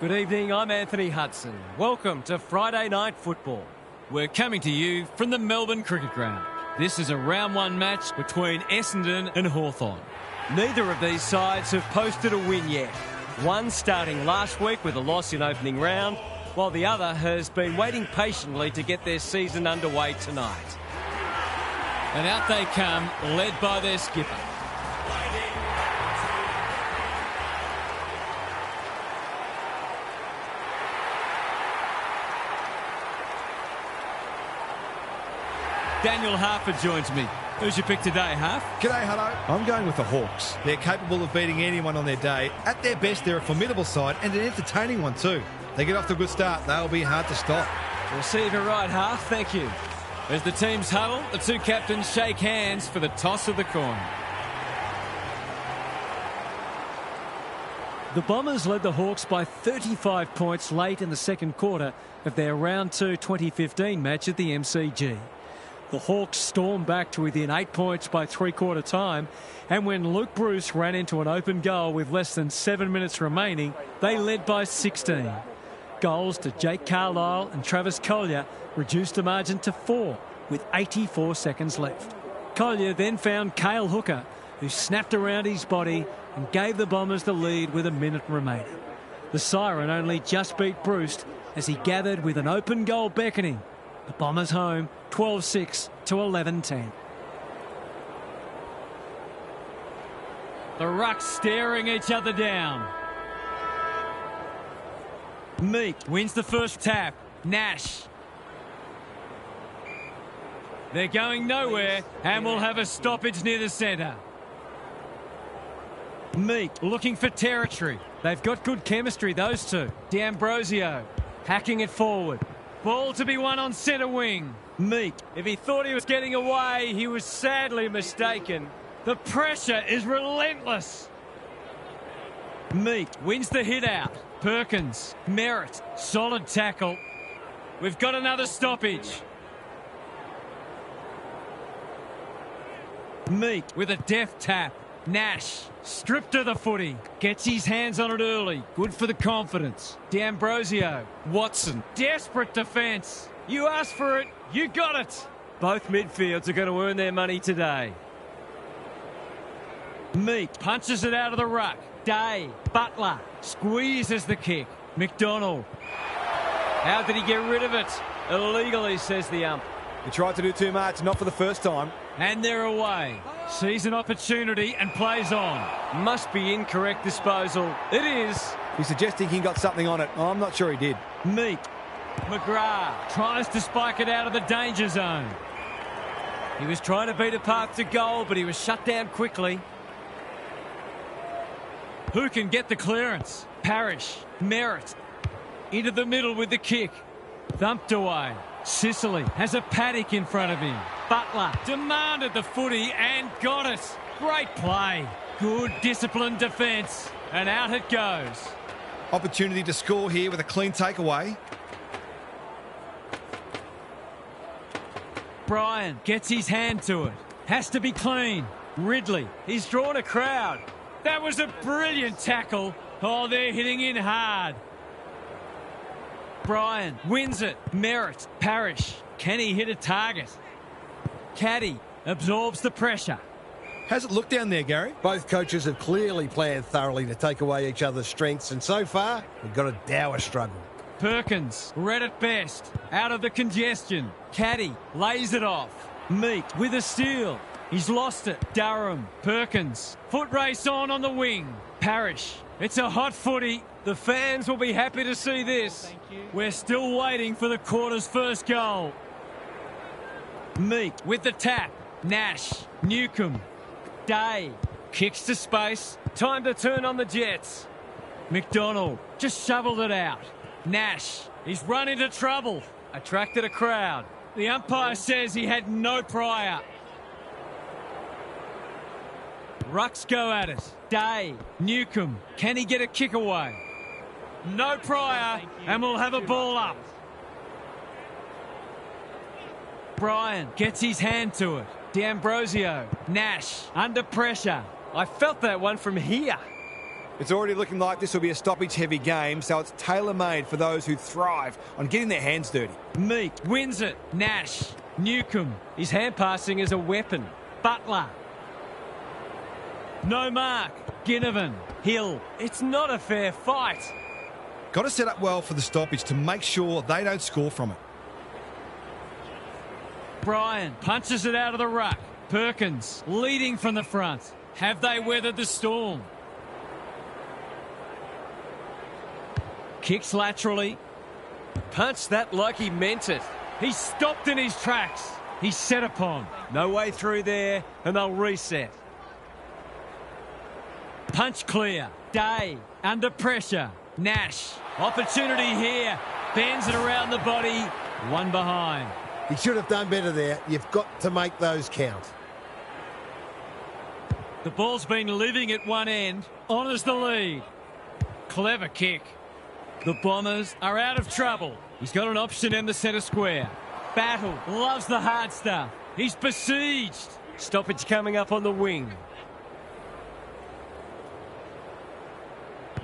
Good evening, I'm Anthony Hudson. Welcome to Friday Night Football. We're coming to you from the Melbourne Cricket Ground. This is a round one match between Essendon and Hawthorn. Neither of these sides have posted a win yet. One starting last week with a loss in opening round, while the other has been waiting patiently to get their season underway tonight. And out they come, led by their skipper. Daniel Harper joins me. Who's your pick today, Harp? G'day, Hutto. I'm going with the Hawks. They're capable of beating anyone on their day. At their best, they're a formidable side and an entertaining one too. They get off to a good start. They'll be hard to stop. We'll see if you're right, Harp. Thank you. As the teams huddle, the two captains shake hands for the toss of the coin. The Bombers led the Hawks by 35 points late in the second quarter of their Round 2 2015 match at the MCG. The Hawks stormed back to within 8 points by three-quarter time, and when Luke Bruce ran into an open goal with less than 7 minutes remaining, they led by 16. Goals to Jake Carlisle and Travis Collier reduced the margin to 4 with 84 seconds left. Collier then found Cale Hooker, who snapped around his body and gave the Bombers the lead with a minute remaining. The Siren only just beat Bruce as he gathered with an open goal beckoning. The Bombers home 12-6 to 11-10. The Rucks staring each other down. Meek wins the first tap. Nash. They're going nowhere and will have a stoppage near the centre. Meek looking for territory. They've got good chemistry, those two. D'Ambrosio hacking it forward. Ball to be won on centre wing. Meek, if he thought he was getting away, he was sadly mistaken. The pressure is relentless. Meek wins the hit out. Perkins, Merritt, solid tackle. We've got another stoppage. Meek with a deft tap. Nash, stripped of the footy, gets his hands on it early. Good for the confidence. D'Ambrosio, Watson, desperate defence. You asked for it, you got it. Both midfields are going to earn their money today. Meek punches it out of the ruck. Day, Butler, squeezes the kick. McDonald. How did he get rid of it? Illegally, says the ump. He tried to do too much, not for the first time. And they're away. Sees an opportunity and plays on. Must be incorrect disposal. It is. He's suggesting he got something on it. I'm not sure he did. Meek. McGrath tries to spike it out of the danger zone. He was trying to beat a path to goal, but he was shut down quickly. Who can get the clearance? Parrish. Merritt. Into the middle with the kick. Thumped away. Sicily has a paddock in front of him. Butler demanded the footy and got it. Great play. Good disciplined defence. And out it goes. Opportunity to score here with a clean takeaway. Bryan gets his hand to it. Has to be clean. Ridley, he's drawn a crowd. That was a brilliant tackle. Oh, they're hitting in hard. Bryan wins it. Merritt, Parrish. Can he hit a target? Caddy absorbs the pressure. How's it look down there, Gary? Both coaches have clearly planned thoroughly to take away each other's strengths, and so far, we've got a dour struggle. Perkins, red at best, out of the congestion. Caddy lays it off. Meek with a steal. He's lost it. Durham, Perkins, foot race on the wing. Parrish, it's a hot footy. The fans will be happy to see this. We're still waiting for the quarter's first goal. Meek with the tap. Nash, Newcomb, Day, kicks to space. Time to turn on the Jets. McDonald just shoveled it out. Nash, he's run into trouble. Attracted a crowd. The umpire says he had no prior. Rucks go at it. Day, Newcomb, can he get a kick away? No prior, and we'll have a ball up. Bryan gets his hand to it. D'Ambrosio, Nash, under pressure. I felt that one from here. It's already looking like this will be a stoppage-heavy game, so it's tailor-made for those who thrive on getting their hands dirty. Meek wins it. Nash. Newcomb. His hand passing is a weapon. Butler. No mark. Ginnivan. Hill. It's not a fair fight. Got to set up well for the stoppage to make sure they don't score from it. Bryan punches it out of the ruck. Perkins leading from the front. Have they weathered the storm? Kicks laterally. Punched that like he meant it. He's stopped in his tracks. He's set upon. No way through there, and they'll reset. Punch clear. Day under pressure. Nash. Opportunity here. Bends it around the body. One behind. He should have done better there. You've got to make those count. The ball's been living at one end. Honours the lead. Clever kick. The Bombers are out of trouble. He's got an option in the centre square. Battle loves the hard stuff. He's besieged. Stoppage coming up on the wing.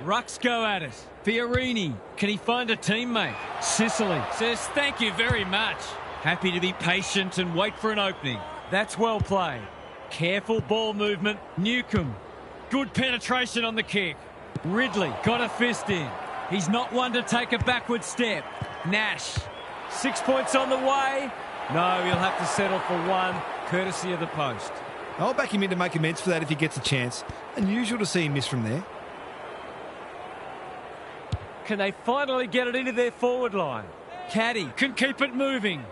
Rucks go at it. Fiorini. Can he find a teammate? Sicily says thank you very much. Happy to be patient and wait for an opening. That's well played. Careful ball movement. Newcomb. Good penetration on the kick. Ridley got a fist in. He's not one to take a backward step. Nash. 6 points on the way. No, he'll have to settle for one, courtesy of the post. I'll back him in to make amends for that if he gets a chance. Unusual to see him miss from there. Can they finally get it into their forward line? Caddy can keep it moving.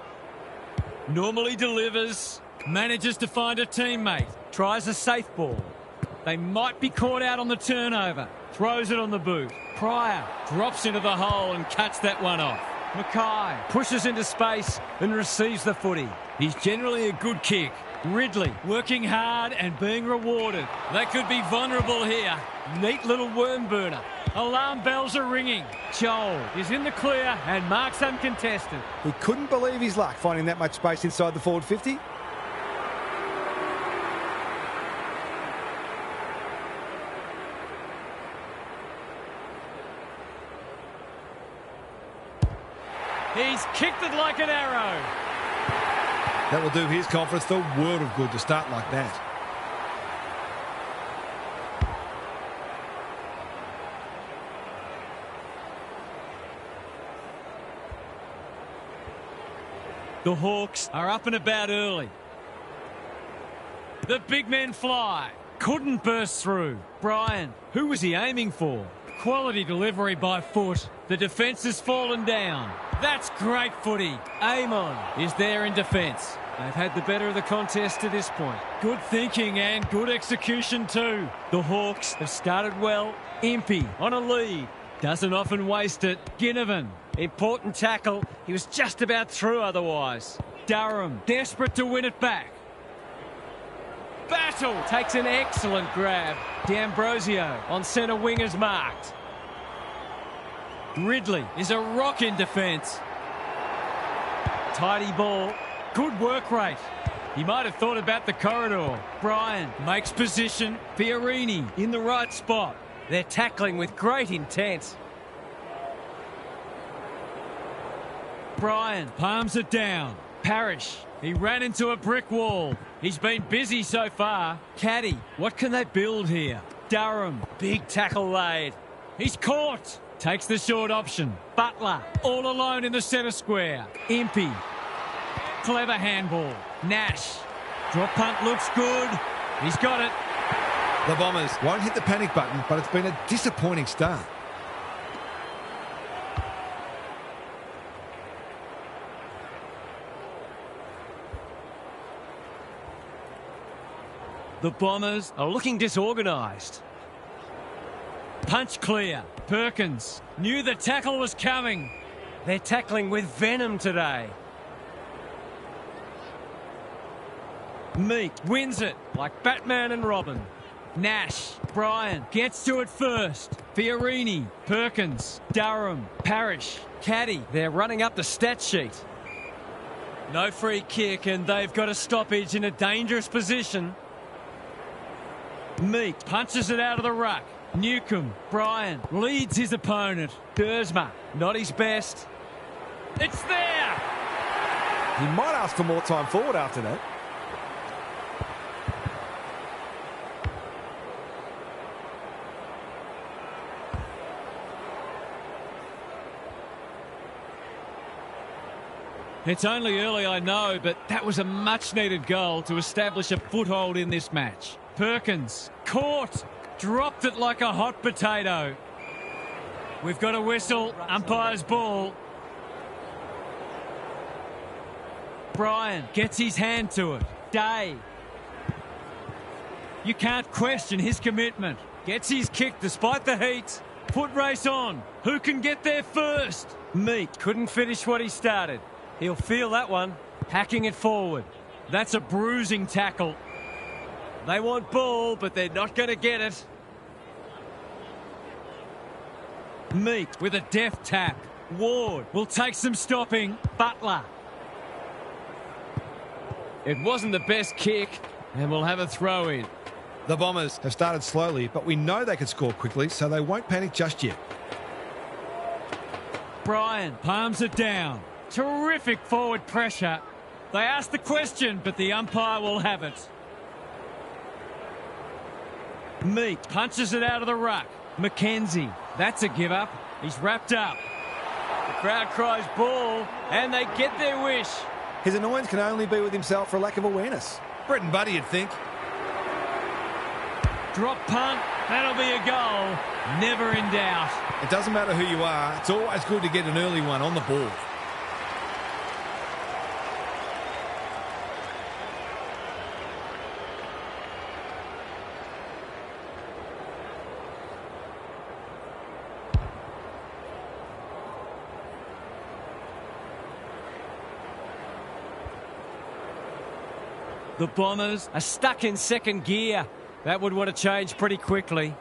Normally delivers. Manages to find a teammate. Tries a safe ball. They might be caught out on the turnover. Throws it on the boot. Pryor drops into the hole and cuts that one off. Mackay pushes into space and receives the footy. He's generally a good kick. Ridley working hard and being rewarded. They could be vulnerable here. Neat little worm burner. Alarm bells are ringing. Joel is in the clear and marks uncontested. He couldn't believe his luck finding that much space inside the forward 50. He's kicked it like an arrow. That will do his conference the world of good to start like that. The Hawks are up and about early. The big men fly. Couldn't burst through. Bryan, who was he aiming for? Quality delivery by foot. The defence has fallen down. That's great footy. Amon is there in defence. They've had the better of the contest to this point. Good thinking and good execution too. The Hawks have started well. Impey on a lead. Doesn't often waste it. Ginnivan. Important tackle. He was just about through otherwise. Durham desperate to win it back. Battle takes an excellent grab. D'Ambrosio on centre wing is marked. Ridley is a rock in defence. Tidy ball. Good work rate. He might have thought about the corridor. Bryan makes position. Fiorini in the right spot. They're tackling with great intent. Bryan palms it down. Parrish. He ran into a brick wall. He's been busy so far. Caddy. What can they build here? Durham. Big tackle laid. He's caught. Takes the short option. Butler. All alone in the centre square. Impey. Clever handball. Nash. Drop punt looks good. He's got it. The Bombers won't hit the panic button, but it's been a disappointing start. The Bombers are looking disorganised. Punch clear. Perkins knew the tackle was coming. They're tackling with venom today. Meek wins it like Batman and Robin. Nash. Bryan gets to it first. Fiorini. Perkins. Durham. Parrish. Caddy. They're running up the stat sheet. No free kick and they've got a stoppage in a dangerous position. Meek punches it out of the ruck. Newcomb, Bryan leads his opponent. Dersma, not his best. It's there! He might ask for more time forward after that. It's only early, I know, but that was a much-needed goal to establish a foothold in this match. Perkins, caught, dropped it like a hot potato. We've got a whistle, umpire's ball. Bryan gets his hand to it. Day. You can't question his commitment. Gets his kick despite the heat. Foot race on. Who can get there first? Meat couldn't finish what he started. He'll feel that one. Hacking it forward. That's a bruising tackle. They want ball, but they're not going to get it. Meat with a deft tap. Ward will take some stopping. Butler. It wasn't the best kick, and we'll have a throw in. The Bombers have started slowly, but we know they can score quickly, so they won't panic just yet. Bryan palms it down. Terrific forward pressure. They asked the question, but the umpire will have it. Meat punches it out of the ruck. McKenzie, that's a give up. He's wrapped up. The crowd cries ball, and they get their wish. His annoyance can only be with himself for a lack of awareness. Bread and butter, you'd think. Drop punt, that'll be a goal. Never in doubt. It doesn't matter who you are, it's always good to get an early one on the ball. The Bombers are stuck in second gear. That would want to change pretty quickly.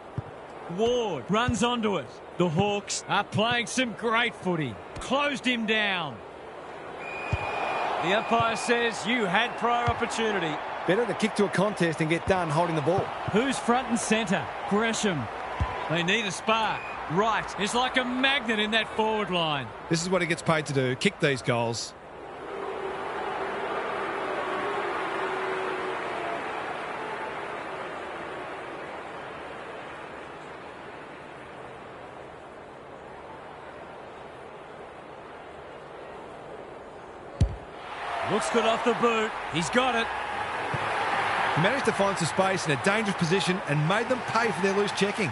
Ward runs onto it. The Hawks are playing some great footy. Closed him down. The umpire says you had prior opportunity. Better to kick to a contest and get done holding the ball. Who's front and centre? Gresham. They need a spark. Wright is like a magnet in that forward line. This is what he gets paid to do, kick these goals. Looks good off the boot. He's got it. He managed to find some space in a dangerous position and made them pay for their loose checking.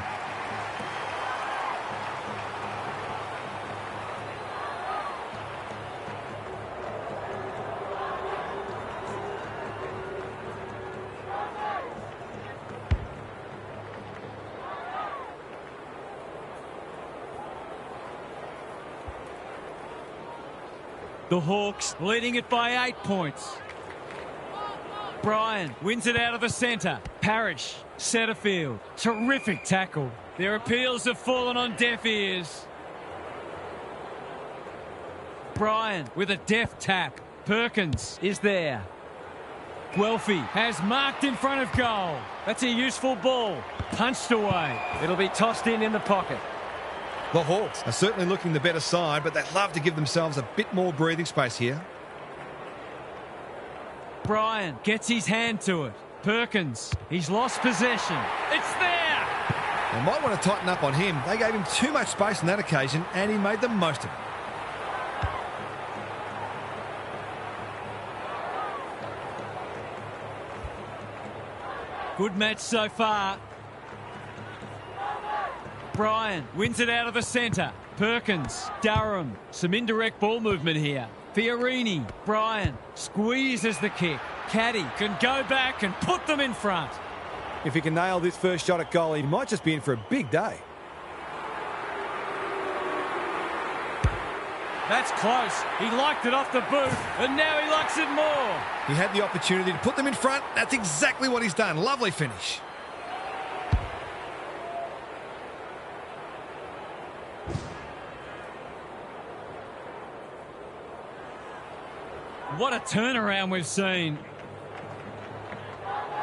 The Hawks leading it by 8 points. Bryan wins it out of the centre. Parrish, Setterfield. Terrific tackle. Their appeals have fallen on deaf ears. Bryan with a deft tap. Perkins is there. Guelphy has marked in front of goal. That's a useful ball. Punched away. It'll be tossed in the pocket. The Hawks are certainly looking the better side, but they'd love to give themselves a bit more breathing space here. Bryan gets his hand to it. Perkins, he's lost possession. It's there! They might want to tighten up on him. They gave him too much space on that occasion, and he made the most of it. Good match so far. Bryan wins it out of the centre. Perkins, Durham, some indirect ball movement here. Fiorini, Bryan squeezes the kick. Caddy can go back and put them in front. If he can nail this first shot at goal, he might just be in for a big day. That's close. He liked it off the boot, and now he likes it more. He had the opportunity to put them in front. That's exactly what he's done. Lovely finish. What a turnaround we've seen.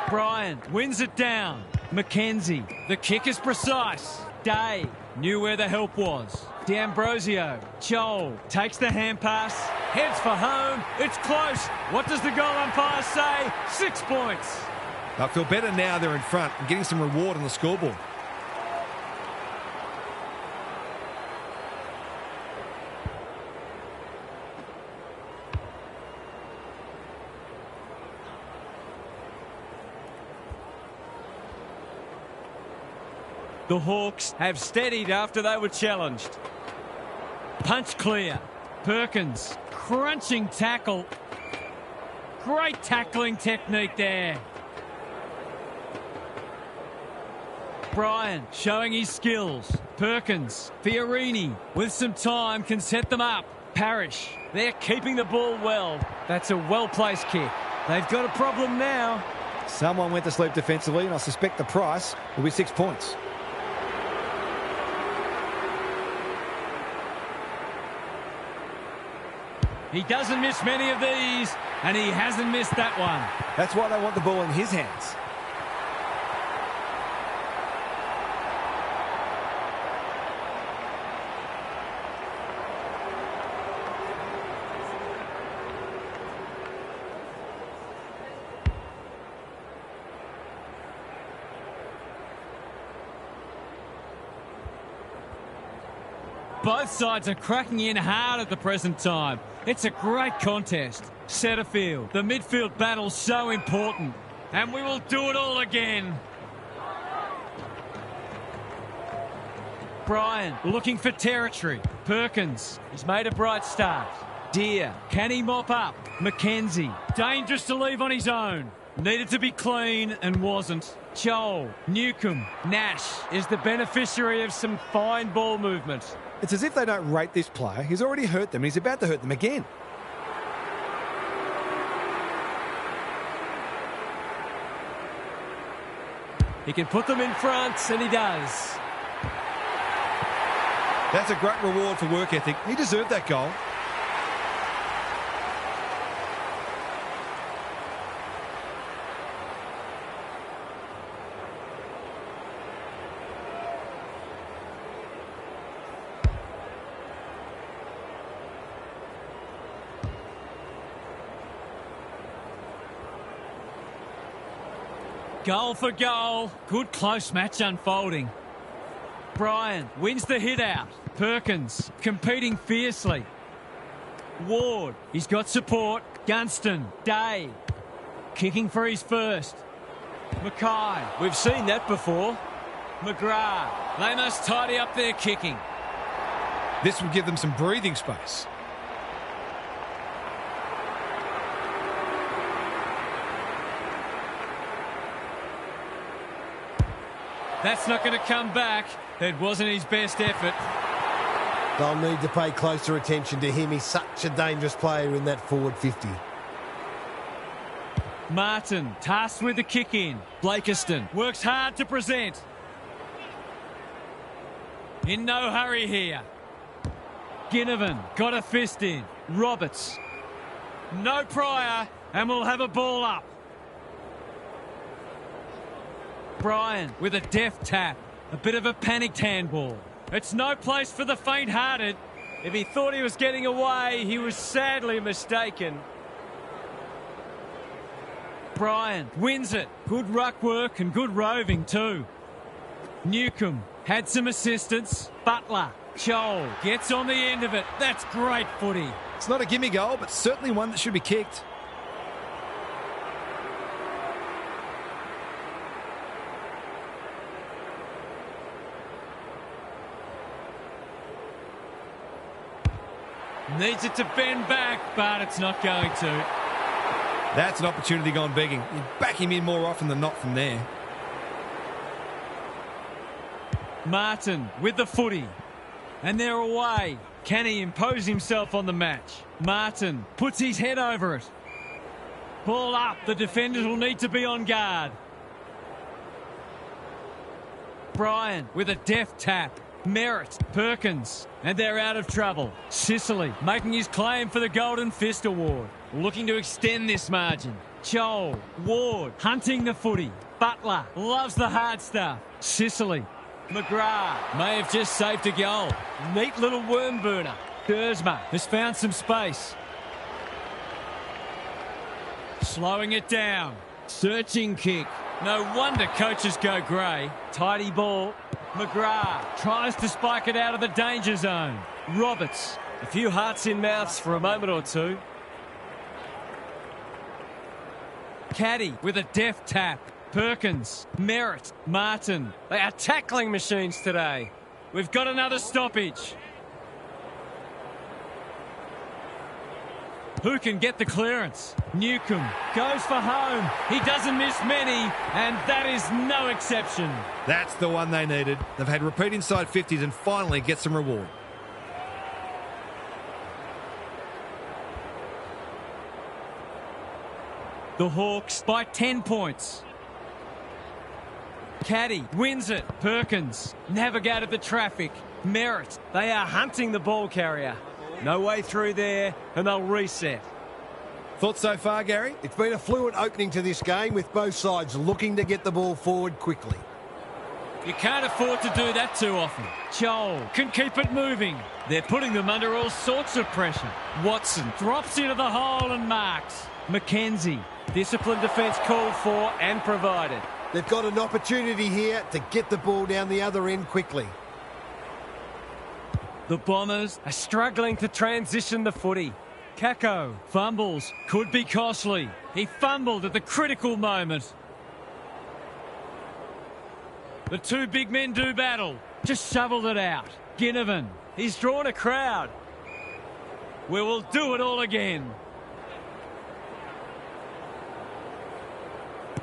Bryan wins it down. Mackenzie. The kick is precise. Day knew where the help was. D'Ambrosio. Joel takes the hand pass. Heads for home. It's close. What does the goal umpire say? 6 points. They'll feel better now they're in front and getting some reward on the scoreboard. The Hawks have steadied after they were challenged. Punch clear. Perkins. Crunching tackle. Great tackling technique there. Bryan showing his skills. Perkins. Fiorini with some time can set them up. Parrish. They're keeping the ball well. That's a well-placed kick. They've got a problem now. Someone went to sleep defensively, and I suspect the price will be 6 points. He doesn't miss many of these, and he hasn't missed that one. That's why they want the ball in his hands. Both sides are cracking in hard at the present time. It's a great contest. Centre field. The midfield battle's so important. And we will do it all again. Bryan looking for territory. Perkins. He's made a bright start. Deer. Can he mop up? Mackenzie. Dangerous to leave on his own. Needed to be clean and wasn't. Joel. Newcomb. Nash Is the beneficiary of some fine ball movement. It's as if they don't rate this player. He's already hurt them, and he's about to hurt them again. He can put them in front, and he does. That's a great reward for work ethic. He deserved that goal. Goal for goal. Good close match unfolding. Bryan wins the hit out. Perkins competing fiercely. Ward, he's got support. Gunston, Day, kicking for his first. Mackay, We've seen that before. McGrath. They must tidy up their kicking. This will give them some breathing space. That's not going to come back. It wasn't his best effort. They'll need to pay closer attention to him. He's such a dangerous player in that forward 50. Martin tasked with the kick in. Blakiston works hard to present. In no hurry here. Ginnivan got a fist in. Roberts. No Pryor, and we'll have a ball up. Bryan with a deft tap. A bit of a panicked handball. It's no place for the faint-hearted. If he thought he was getting away, he was sadly mistaken. Bryan wins it. Good ruck work and good roving too. Newcomb had some assistance. Butler. Joel gets on the end of it. That's great footy. It's not a gimme goal, but certainly one that should be kicked. Needs it to bend back, but it's not going to. That's an opportunity gone begging. You back him in more often than not from there. Martin with the footy. And they're away. Can he impose himself on the match? Martin puts his head over it. Ball up. The defenders will need to be on guard. Bryan with a deft tap. Merritt, Perkins, and they're out of trouble. Sicily making his claim for the Golden Fist Award. Looking to extend this margin. Joel, Ward, hunting the footy. Butler loves the hard stuff. Sicily. McGrath may have just saved a goal. Neat little worm burner. Dersma has found some space. Slowing it down. Searching kick. No wonder coaches go grey. Tidy ball. McGrath tries to spike it out of the danger zone. Roberts. A few hearts in mouths for a moment or two. Caddy with a deft tap. Perkins, Merritt, Martin. They are tackling machines today. We've got another stoppage. Who can get the clearance? Newcomb goes for home. He doesn't miss many, and that is no exception. That's the one they needed. They've had repeat inside 50s and finally get some reward. The Hawks by 10 points. Caddy wins it. Perkins navigated the traffic. Merritt. They are hunting the ball carrier. No way through there, and they'll reset. Thoughts so far, Gary? It's been a fluid opening to this game with both sides looking to get the ball forward quickly. You can't afford to do that too often. Joel can keep it moving. They're putting them under all sorts of pressure. Watson drops into the hole and marks. Mackenzie. Disciplined defence called for and provided. They've got an opportunity here to get the ball down the other end quickly. The Bombers are struggling to transition the footy. Kako fumbles. Could be costly. He fumbled at the critical moment. The two big men do battle. Just shoveled it out. Ginnivan. He's drawn a crowd. We will do it all again.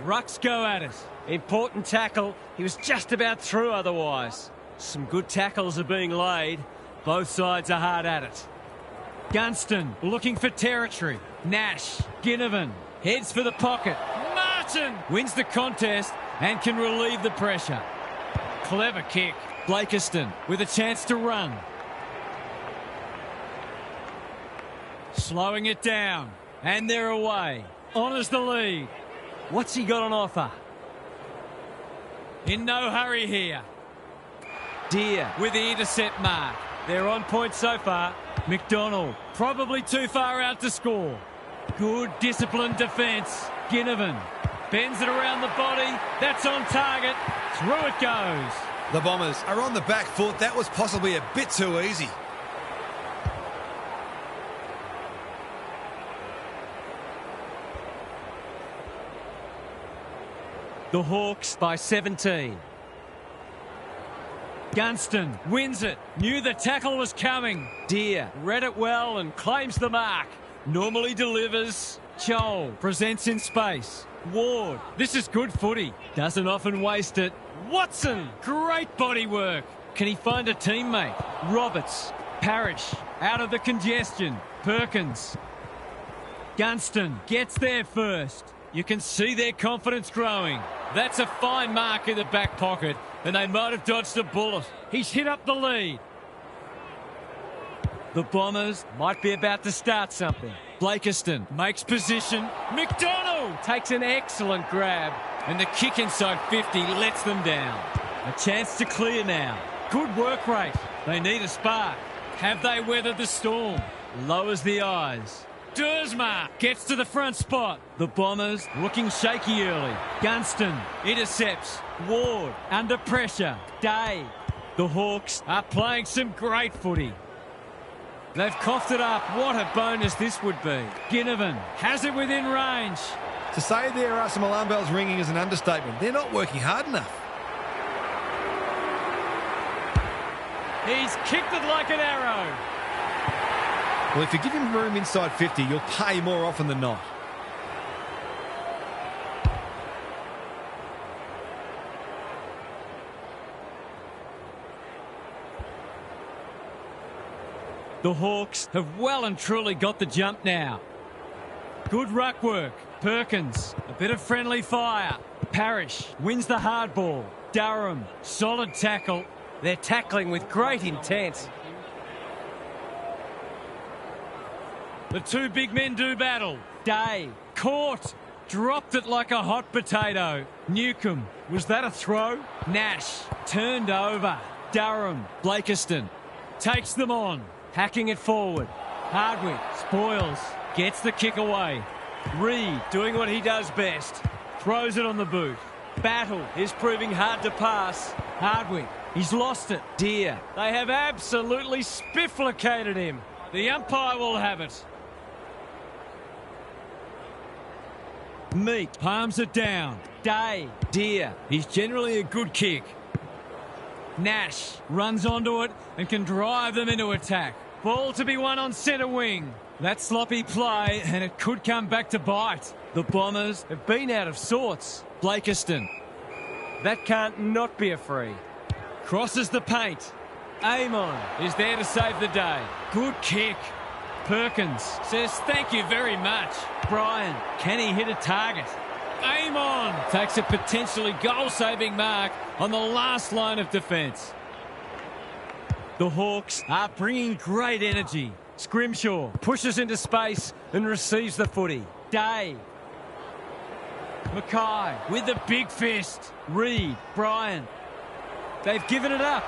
Rucks go at it. Important tackle. He was just about through otherwise. Some good tackles are being laid. Both sides are hard at it. Gunston looking for territory. Nash. Ginnivan heads for the pocket. Martin wins the contest and can relieve the pressure. Clever kick. Blakiston with a chance to run. Slowing it down. And they're away. Honours the lead. What's he got on offer? In no hurry here. Deer with the intercept mark. They're on point so far. McDonald probably too far out to score. Good disciplined defence. Ginnivan bends it around the body. That's on target. Through it goes. The Bombers are on the back foot. That was possibly a bit too easy. The Hawks by 17. Gunston wins it. Knew the tackle was coming. Deer read it well and claims the mark. Normally delivers. Joel presents in space. Ward. This is good footy. Doesn't often waste it. Watson. Great body work. Can he find a teammate? Roberts. Parrish. Out of the congestion. Perkins. Gunston gets there first. You can see their confidence growing. That's a fine mark in the back pocket, and they might have dodged a bullet. He's hit up the lead. The Bombers might be about to start something. Blakiston makes position. McDonald takes an excellent grab. And the kick inside 50 lets them down. A chance to clear now. Good work rate. They need a spark. Have they weathered the storm? Lowers the eyes. Dersma gets to the front spot. The Bombers looking shaky early. Gunston intercepts. Ward under pressure. Day. The Hawks are playing some great footy. They've coughed it up. What a bonus this would be. Ginnivan has it within range. To say there are some alarm bells ringing is an understatement. They're not working hard enough. He's kicked it like an arrow. Well, if you give him room inside 50, you'll pay more often than not. The Hawks have well and truly got the jump now. Good ruck work. Perkins, a bit of friendly fire. Parrish wins the hard ball. Durham, solid tackle. They're tackling with great intent. The two big men do battle. Day, caught. dropped it like a hot potato. Newcomb, was that a throw? Nash, turned over. Durham, Blakiston, takes them on. Hacking it forward. Hardwick, spoils, gets the kick away. Reed doing what he does best. Throws it on the boot. Battle is proving hard to pass. Hardwick, he's lost it. Deer, they have absolutely spifflicated him. The umpire will have it. Meek palms it down. Day, Deer, he's generally a good kick. Nash runs onto it and can drive them into attack. Ball to be won on centre wing. That sloppy play, and it could come back to bite. The Bombers have been out of sorts. Blakiston. That can't not be a free. Crosses the paint. Amon is there to save the day. Good kick. Perkins says thank you very much. Bryan, can he hit a target? Amon takes a potentially goal-saving mark on the last line of defence. The Hawks are bringing great energy. Scrimshaw pushes into space and receives the footy. Day. Mackay with the big fist. Reed, Bryan. They've given it up.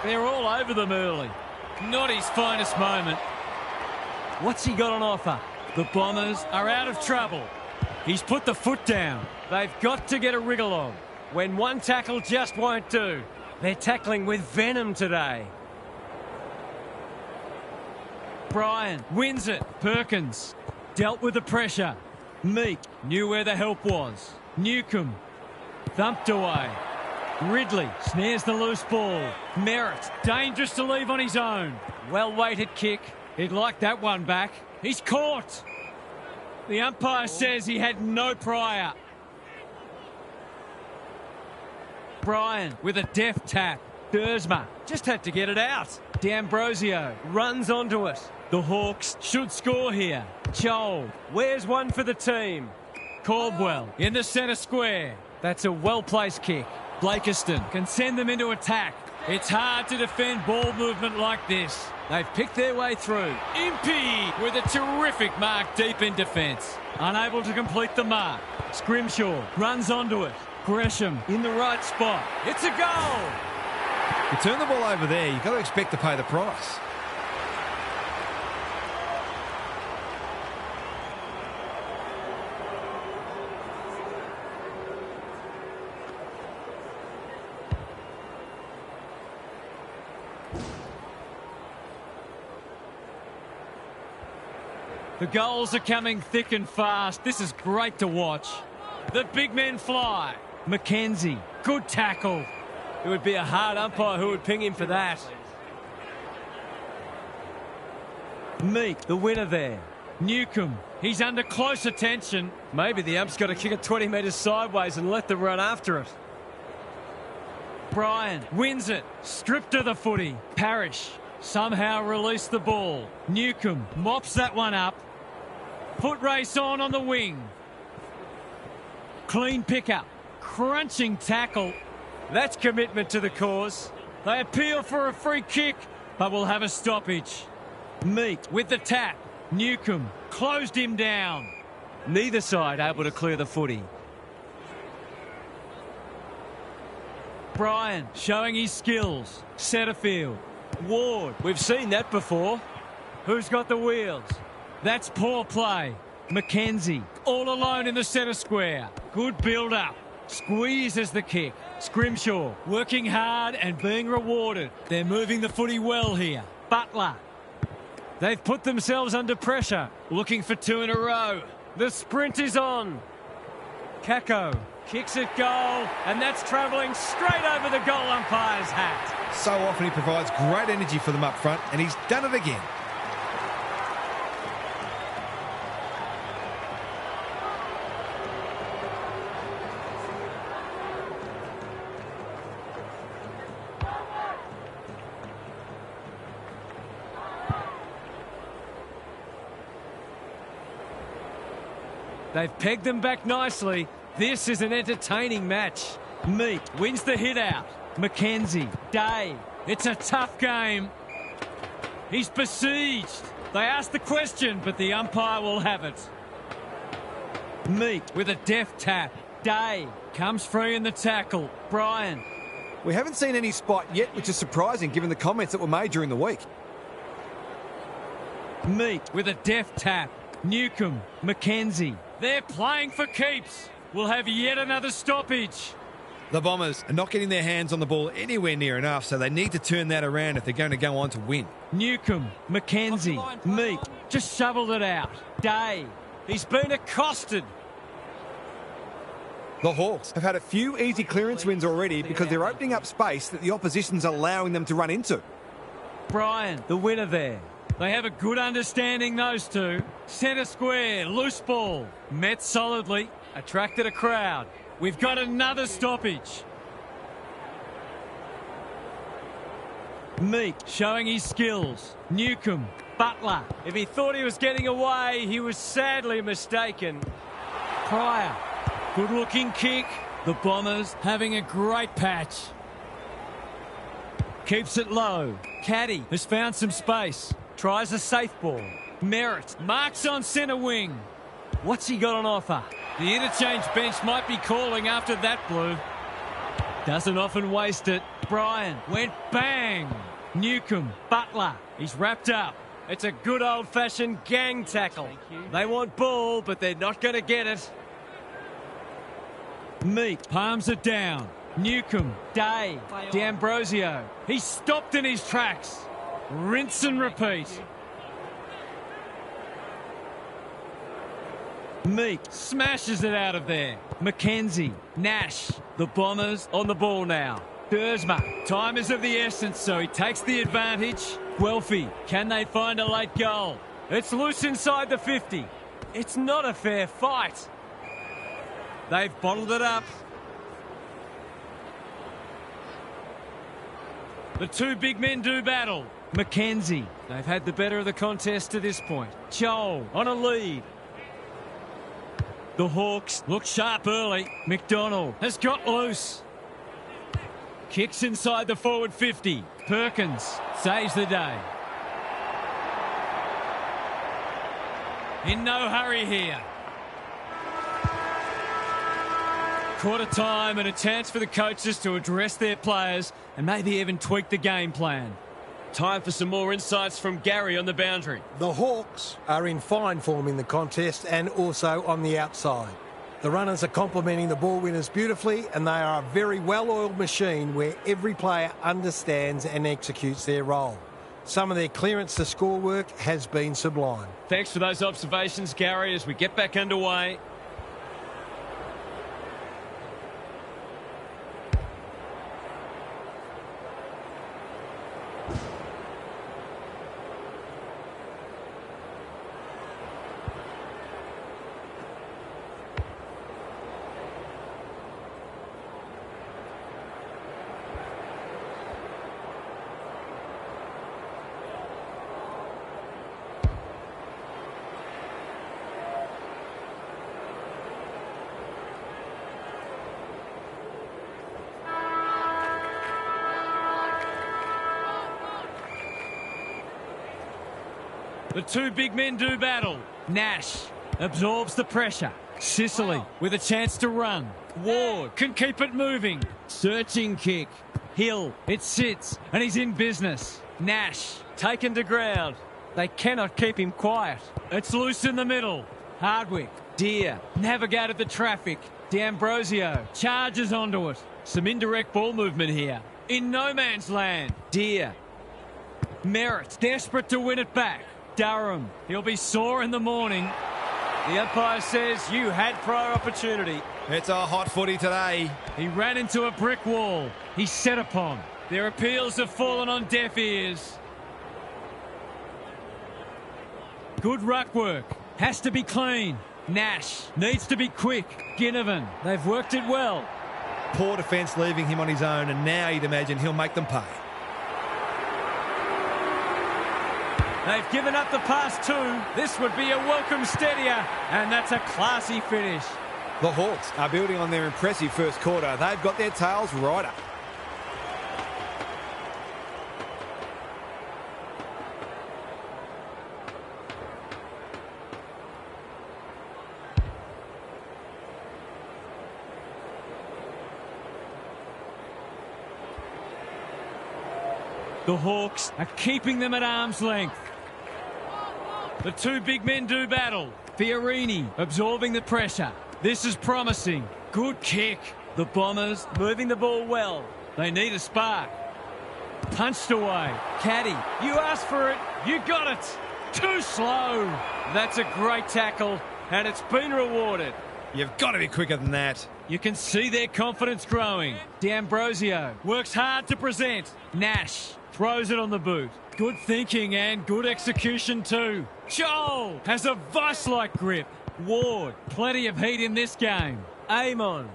They're all over them early. Not his finest moment. What's he got on offer? The Bombers are out of trouble. He's put the foot down. They've got to get a wriggle on. When one tackle just won't do. They're tackling with venom today. Bryan wins it. Perkins dealt with the pressure. Meek knew where the help was. Newcomb thumped away. Ridley snares the loose ball. Merritt dangerous to leave on his own. Well-weighted kick. He'd like that one back. He's caught. The umpire says he had no prior. Bryan with a deft tap. Dersma just had to get it out. D'Ambrosio runs onto it. The Hawks should score here. Chol, where's one for the team? Caldwell in the centre square. That's a well-placed kick. Blakiston can send them into attack. It's hard to defend ball movement like this. They've picked their way through. Impey with a terrific mark deep in defence. Unable to complete the mark. Scrimshaw runs onto it. Gresham in the right spot. It's a goal. You turn the ball over there, you've got to expect to pay the price. The goals are coming thick and fast. This is great to watch. The big men fly. McKenzie, good tackle. It would be a hard umpire who would ping him for that. Meek, the winner there. Newcomb, he's under close attention. Maybe the ump's got to kick it 20 metres sideways and let them run after it. Bryan wins it. Stripped of the footy. Parrish somehow released the ball. Newcomb mops that one up. Foot race on the wing. Clean pickup. Crunching tackle. That's commitment to the cause. They appeal for a free kick, but will have a stoppage. Meek with the tap. Newcomb closed him down. Neither side able to clear the footy. Bryan showing his skills. Setterfield. Ward, we've seen that before. Who's got the wheels? That's poor play. McKenzie all alone in the centre square. Good build-up. Squeezes the kick. Scrimshaw working hard and being rewarded. They're moving the footy well here. Butler. They've put themselves under pressure. Looking for two in a row. The sprint is on. Kako kicks it goal, and that's travelling straight over the goal umpire's hat. So often he provides great energy for them up front, and he's done it again. They've pegged them back nicely. This is an entertaining match. Meek wins the hit out. McKenzie. Day. It's a tough game. He's besieged. They asked the question, but the umpire will have it. Meek with a deft tap. Day comes free in the tackle. Bryan. We haven't seen any spot yet, which is surprising given the comments that were made during the week. Meek with a deft tap. Newcomb. McKenzie. They're playing for keeps. We'll have yet another stoppage. The Bombers are not getting their hands on the ball anywhere near enough, so they need to turn that around if they're going to go on to win. Newcomb. McKenzie. Meek just shoveled it out. Day. He's been accosted. The Hawks have had a few easy clearance wins already because they're opening up space that the opposition's allowing them to run into. Bryan, the winner there. They have a good understanding, those two. Centre square, loose ball. Met solidly, attracted a crowd. We've got another stoppage. Meek showing his skills. Newcomb, Butler. If he thought he was getting away, he was sadly mistaken. Pryor, good looking kick. The Bombers having a great patch. Keeps it low. Caddy has found some space. Tries a safe ball. Merritt marks on centre wing. What's he got on offer? The interchange bench might be calling after that blue. Doesn't often waste it. Bryan went bang. Newcomb, Butler. He's wrapped up. It's a good old-fashioned gang tackle. They want ball, but they're not going to get it. Meek palms it down. Newcomb, Day, D'Ambrosio. He's stopped in his tracks. Rinse and repeat. Meek smashes it out of there. McKenzie, Nash. The Bombers on the ball now. Dersma. Time is of the essence, so he takes the advantage. Guelphy. Can they find a late goal? It's loose inside the 50. It's not a fair fight. They've bottled it up. The two big men do battle. McKenzie. They've had the better of the contest to this point. Joel on a lead. The Hawks look sharp early. McDonald has got loose. Kicks inside the forward 50. Perkins saves the day. In no hurry here. Quarter time and a chance for the coaches to address their players and maybe even tweak the game plan. Time for some more insights from Gary on the boundary. The Hawks are in fine form in the contest and also on the outside. The runners are complementing the ball winners beautifully, and they are a very well-oiled machine where every player understands and executes their role. Some of their clearance to score work has been sublime. Thanks for those observations, Gary, as we get back underway. The two big men do battle. Nash absorbs the pressure. Sicily with a chance to run. Ward can keep it moving. Searching kick. Hill, it sits and he's in business. Nash Taken to ground. They cannot keep him quiet. It's loose in the middle. Hardwick, Deer, navigated the traffic. D'Ambrosio charges onto it. Some indirect ball movement here. In no man's land. Deer. Merritt, desperate to win it back. Durham, he'll be sore in the morning. The umpire says you had prior opportunity. It's a hot footy today. He ran into a brick wall. He's set upon. Their appeals have fallen on deaf ears. Good ruck work. Has to be clean. Nash needs to be quick. Ginnivan, they've worked it well. Poor defence leaving him on his own, and now you'd imagine he'll make them pay. They've given up the pass too. This would be a welcome steadier, and that's a classy finish. The Hawks are building on their impressive first quarter. They've got their tails right up. The Hawks are keeping them at arm's length. The two big men do battle. Fiorini absorbing the pressure. This is promising. Good kick. The Bombers moving the ball well. They need a spark. Punched away. Caddy, you asked for it. You got it. Too slow. That's a great tackle, and it's been rewarded. You've got to be quicker than that. You can see their confidence growing. D'Ambrosio works hard to present. Nash throws it on the boot. Good thinking and good execution too. Joel has a vice-like grip. Ward, plenty of heat in this game. Amon,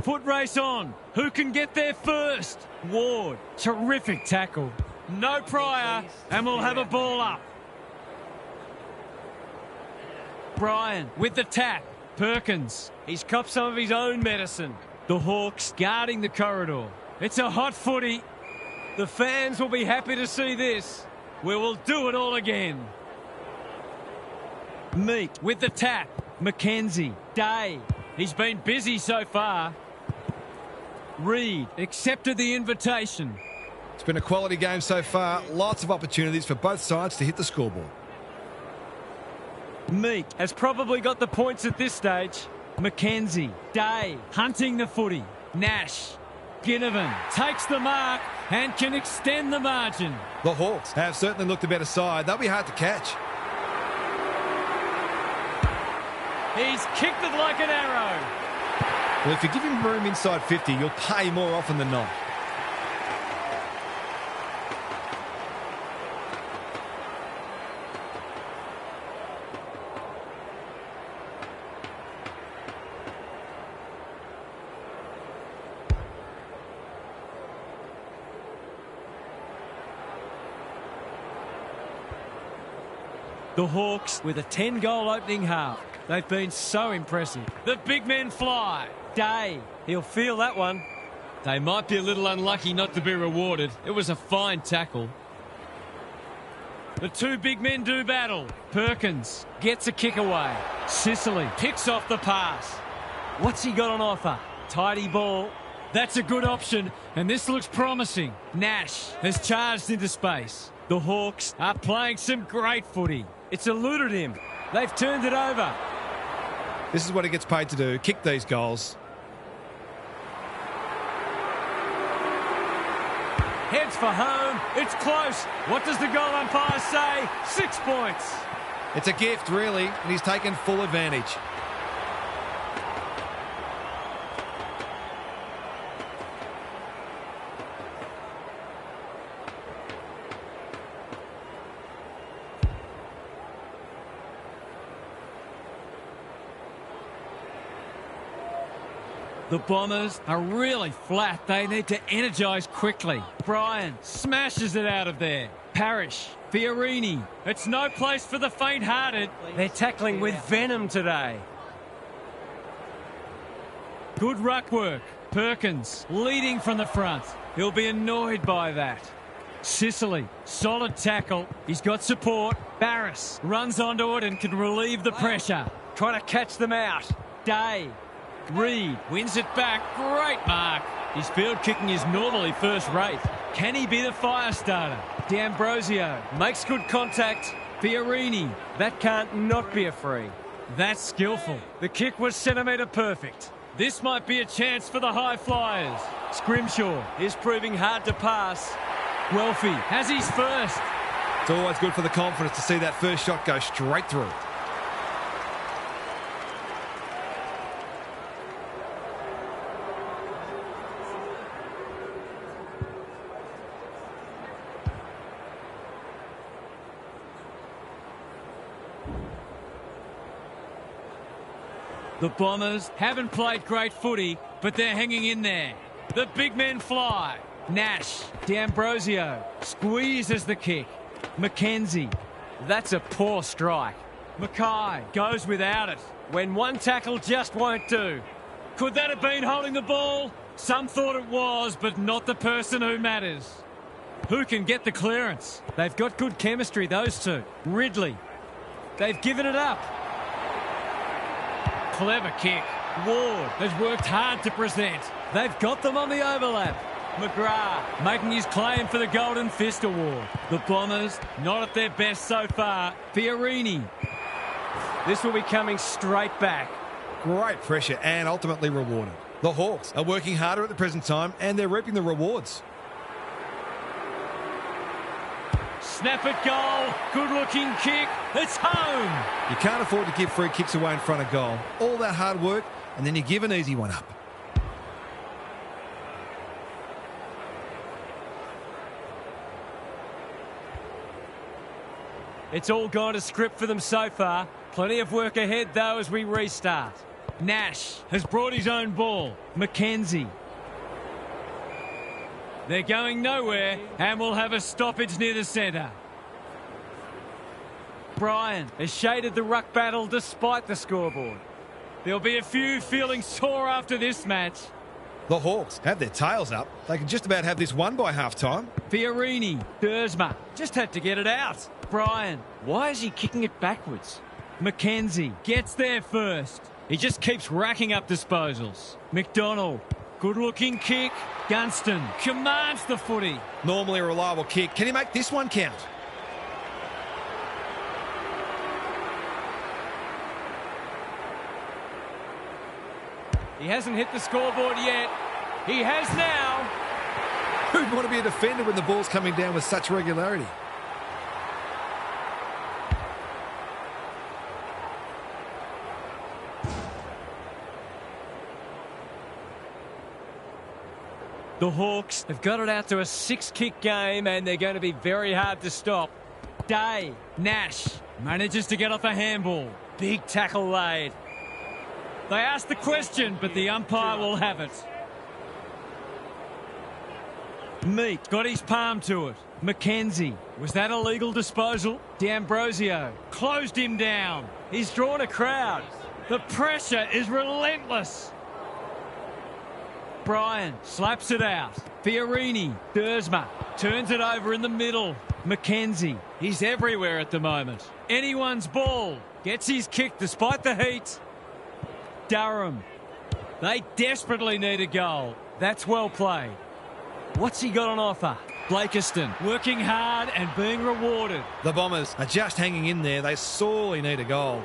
foot race on. Who can get there first? Ward, terrific tackle. No prior, and we'll have a ball up. Bryan with the tap. Perkins, He's copped some of his own medicine. the Hawks guarding the corridor. It's a hot footy. The fans will be happy to see this. We will do it all again. Meek with the tap. Mackenzie. Day. He's been busy so far. Reed accepted the invitation. It's been a quality game so far. Lots of opportunities for both sides to hit the scoreboard. Meek Has probably got the points at this stage. Mackenzie. Day. Hunting the footy. Nash. Ginnivan takes the mark and can extend the margin. The Hawks have certainly looked a better side. They'll be hard to catch. He's kicked it like an arrow. Well, if you give him room inside 50, you'll pay more often than not. The Hawks with a 10-goal opening half. They've been so impressive. The big men fly. Day. He'll feel that one. They might be a little unlucky not to be rewarded. It was a fine tackle. The two big men do battle. Perkins gets a kick away. Sicily picks off the pass. What's he got on offer? Tidy ball. That's a good option, and this looks promising. Nash has charged into space. The Hawks are playing some great footy. It's eluded him. They've turned it over. This is what he gets paid to do, kick these goals. Heads for home. It's close. What does the goal umpire say? 6 points. It's a gift, really, and he's taken full advantage. The Bombers are really flat. They need to energise quickly. Bryan smashes it out of there. Parrish, Fiorini. It's no place for the faint-hearted. They're tackling with venom today. Good ruck work. Perkins leading from the front. He'll be annoyed by that. Sicily, solid tackle. He's got support. Barris runs onto it and can relieve the pressure. Trying to catch them out. Day. Reed wins it back. Great mark. His field kicking is normally first rate. Can he be the fire starter? D'Ambrosio Makes good contact. Fiorini. That can't not be a free. That's skillful. The kick was centimetre perfect. This might be a chance for the high flyers. Scrimshaw Is proving hard to pass. Guelphy has his first. It's always good for the confidence to see that first shot go straight through. The Bombers haven't played great footy, but they're hanging in there. The big men fly. Nash, D'Ambrosio, squeezes the kick. Mackenzie. That's a poor strike. Mackay goes without it. When one tackle just won't do. Could that have been holding the ball? Some thought it was, but not the person who matters. Who can get the clearance? They've got good chemistry, those two. Ridley. They've given it up. Clever kick. Ward has worked hard to present. They've got them on the overlap. McGrath making his claim for the Golden Fist Award. The Bombers not at their best so far. Fiorini. This will be coming straight back. Great pressure and ultimately rewarded. The Hawks are working harder at the present time and they're reaping the rewards. Snap at goal. Good-looking kick. It's home. You can't afford to give free kicks away in front of goal. All that hard work and then you give an easy one up. It's all gone to script for them so far. Plenty of work ahead, though, as we restart. Nash has brought his own ball. McKenzie. They're going nowhere and will have a stoppage near the centre. Bryan Has shaded the ruck battle despite the scoreboard. There'll be a few feeling sore after this match. The Hawks have their tails up. They can just about have this won by half-time. Fiorini. Dersma just had to get it out. Bryan. Why is he kicking it backwards? McKenzie gets there first. He just keeps racking up disposals. McDonald. Good-looking kick. Gunston commands the footy. Normally a reliable kick. Can he make this one count? He hasn't hit the scoreboard yet. He has now. Who'd want to be a defender when the ball's coming down with such regularity? The Hawks have got it out to a 6-kick game and they're going to be very hard to stop. Day. Nash manages to get off a handball. Big tackle laid. They asked the question, but the umpire will have it. Meat got his palm to it. McKenzie. Was that a legal disposal? D'Ambrosio closed him down. He's drawn a crowd. The pressure is relentless. Bryan slaps it out. Fiorini. Dersma turns it over in the middle. McKenzie. He's everywhere at the moment. Anyone's ball. Gets his kick despite the heat. Durham. They desperately need a goal. That's well played. What's he got on offer? Blakiston working hard and being rewarded. The Bombers are just hanging in there. They sorely need a goal.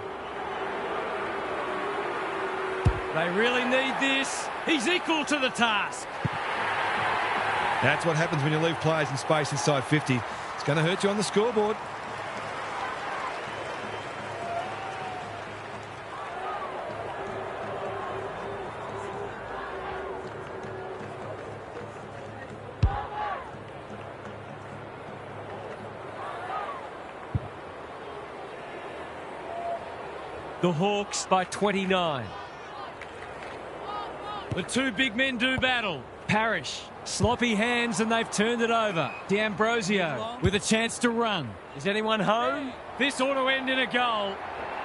They really need this. He's equal to the task. That's what happens when you leave players in space inside 50. It's going to hurt you on the scoreboard. The Hawks by 29. The two big men do battle. Parrish. Sloppy hands and they've turned it over. D'Ambrosio with a chance to run. Is anyone home? This ought to end in a goal.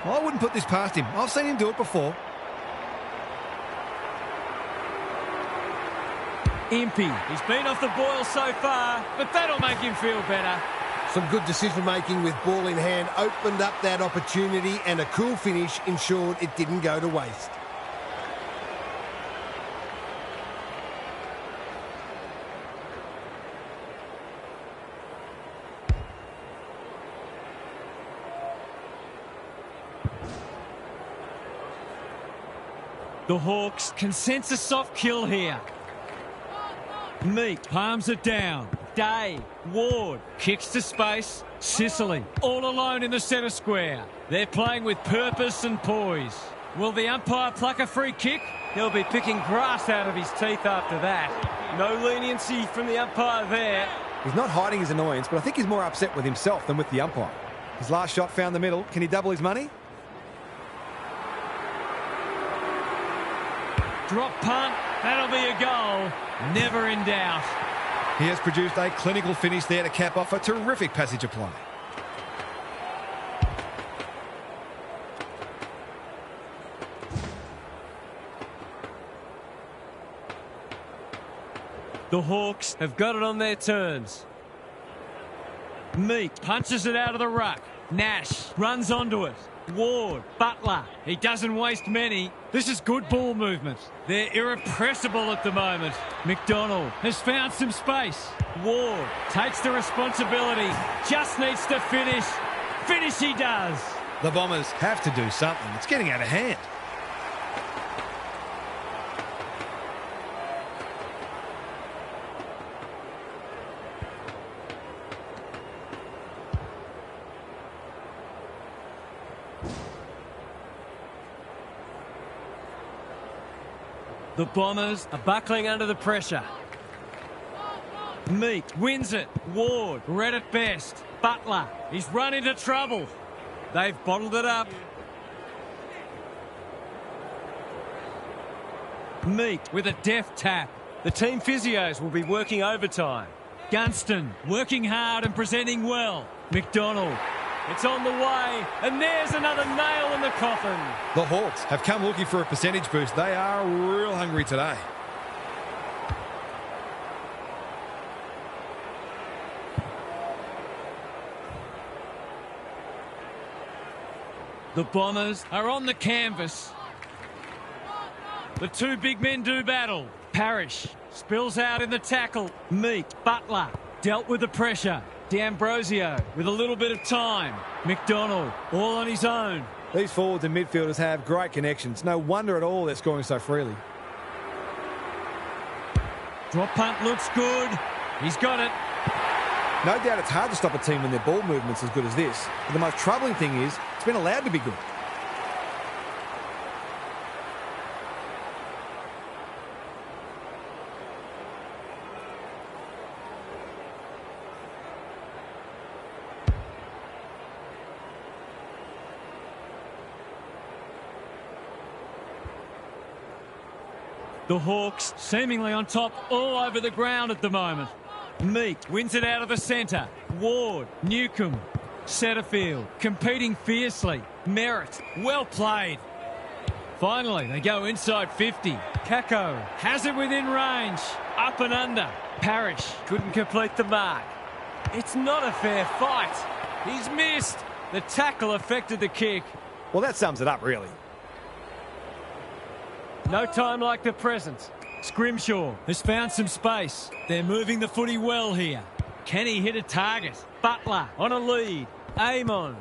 I wouldn't put this past him. I've seen him do it before. Impey. He's been off the boil so far, but that'll make him feel better. Some good decision-making with ball in hand opened up that opportunity and a cool finish ensured it didn't go to waste. The Hawks can sense a soft kill here. Meat palms it down. Day. Ward kicks to space. Sicily all alone in the centre square. They're playing with purpose and poise. Will the umpire pluck a free kick? He'll be picking grass out of his teeth after that. No leniency from the umpire there. He's not hiding his annoyance, but I think he's more upset with himself than with the umpire. His last shot found the middle. Can he double his money? Drop punt. That'll be a goal. Never in doubt. He has produced a clinical finish there to cap off a terrific passage of play. The Hawks have got it on their terms. Meat punches it out of the ruck. Nash runs onto it. Ward, Butler. He doesn't waste many. This is good ball movement. They're irrepressible at the moment. McDonald has found some space. Ward takes the responsibility. Just needs to finish. Finish he does. The Bombers have to do something. It's getting out of hand. The Bombers are buckling under the pressure. Meek wins it. Ward, read it best. Butler, he's run into trouble. They've bottled it up. Meek with a deft tap. The team physios will be working overtime. Gunston working hard and presenting well. McDonald. It's on the way, and there's another nail in the coffin. The Hawks have come looking for a percentage boost. They are real hungry today. The Bombers are on the canvas. The two big men do battle. Parrish spills out in the tackle. Meek, Butler dealt with the pressure. D'Ambrosio with a little bit of time. McDonald all on his own. These forwards and midfielders have great connections. No wonder at all they're scoring so freely. Drop punt looks good. He's got it. No doubt it's hard to stop a team when their ball movement's as good as this. But the most troubling thing is it's been allowed to be good. The Hawks seemingly on top all over the ground at the moment. Meek wins it out of the centre. Ward, Newcomb, Setterfield competing fiercely. Merritt, well played. Finally, they go inside 50. Kako has it within range. Up and under. Parrish Couldn't complete the mark. It's not a fair fight. He's missed. The tackle affected the kick. Well, that sums it up, really. No time like the present. Scrimshaw has found some space. They're moving the footy well here. Can he hit a target? Butler on a lead. Amon.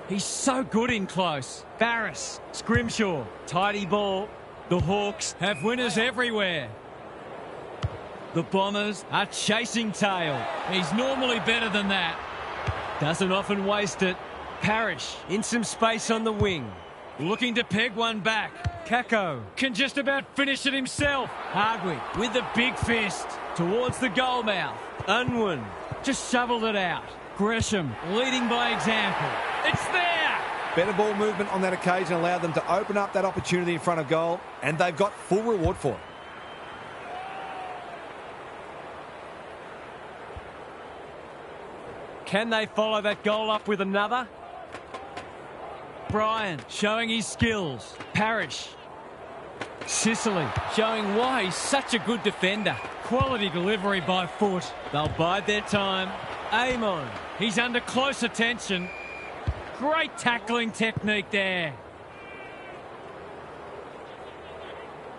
He's so good in close. Barris. Scrimshaw. Tidy ball. The Hawks have winners everywhere. The Bombers are chasing tail. He's normally better than that. Doesn't often waste it. Parrish in some space on the wing. Looking to peg one back. Kako can just about finish it himself. Hardwick with the big fist towards the goal mouth. Unwin just shoveled it out. Gresham leading by example. It's there! Better ball movement on that occasion allowed them to open up that opportunity in front of goal, and they've got full reward for it. Can they follow that goal up with another? Bryan showing his skills. Parrish. Sicily showing why he's such a good defender. Quality delivery by foot. They'll bide their time. Amon. He's under close attention. Great tackling technique there.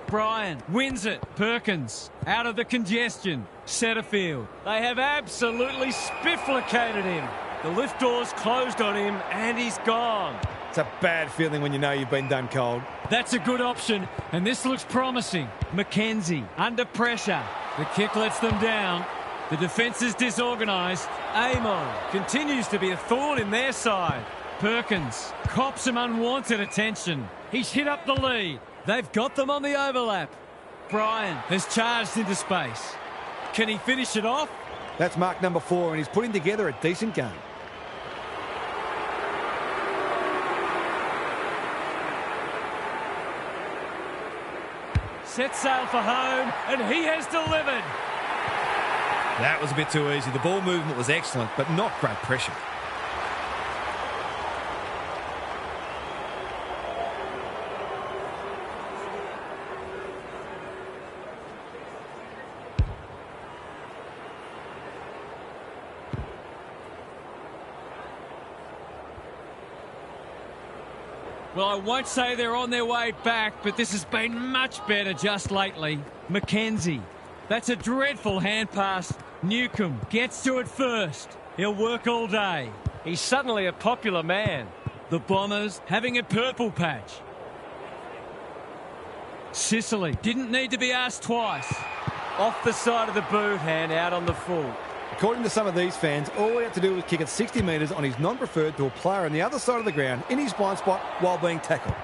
Bryan wins it. Perkins out of the congestion. Setterfield. They have absolutely spifflicated him. The lift door's closed on him and he's gone. It's a bad feeling when you know you've been done cold. That's a good option, and this looks promising. McKenzie under pressure. The kick lets them down. The defence is disorganised. Amon continues to be a thorn in their side. Perkins cops some unwanted attention. He's hit up the lead. They've got them on the overlap. Bryan has charged into space. Can he finish it off? That's mark number 4, and he's putting together a decent game. Set sail for home, and he has delivered. That was a bit too easy. The ball movement was excellent, but not great pressure. Well, I won't say they're on their way back, but this has been much better just lately. Mackenzie. That's a dreadful hand pass. Newcomb gets to it first. He'll work all day. He's suddenly a popular man. The Bombers having a purple patch. Sicily didn't need to be asked twice. Off the side of the boot, hand out on the full. According to some of these fans, all he had to do was kick it 60 metres on his non-preferred to a player on the other side of the ground in his blind spot while being tackled.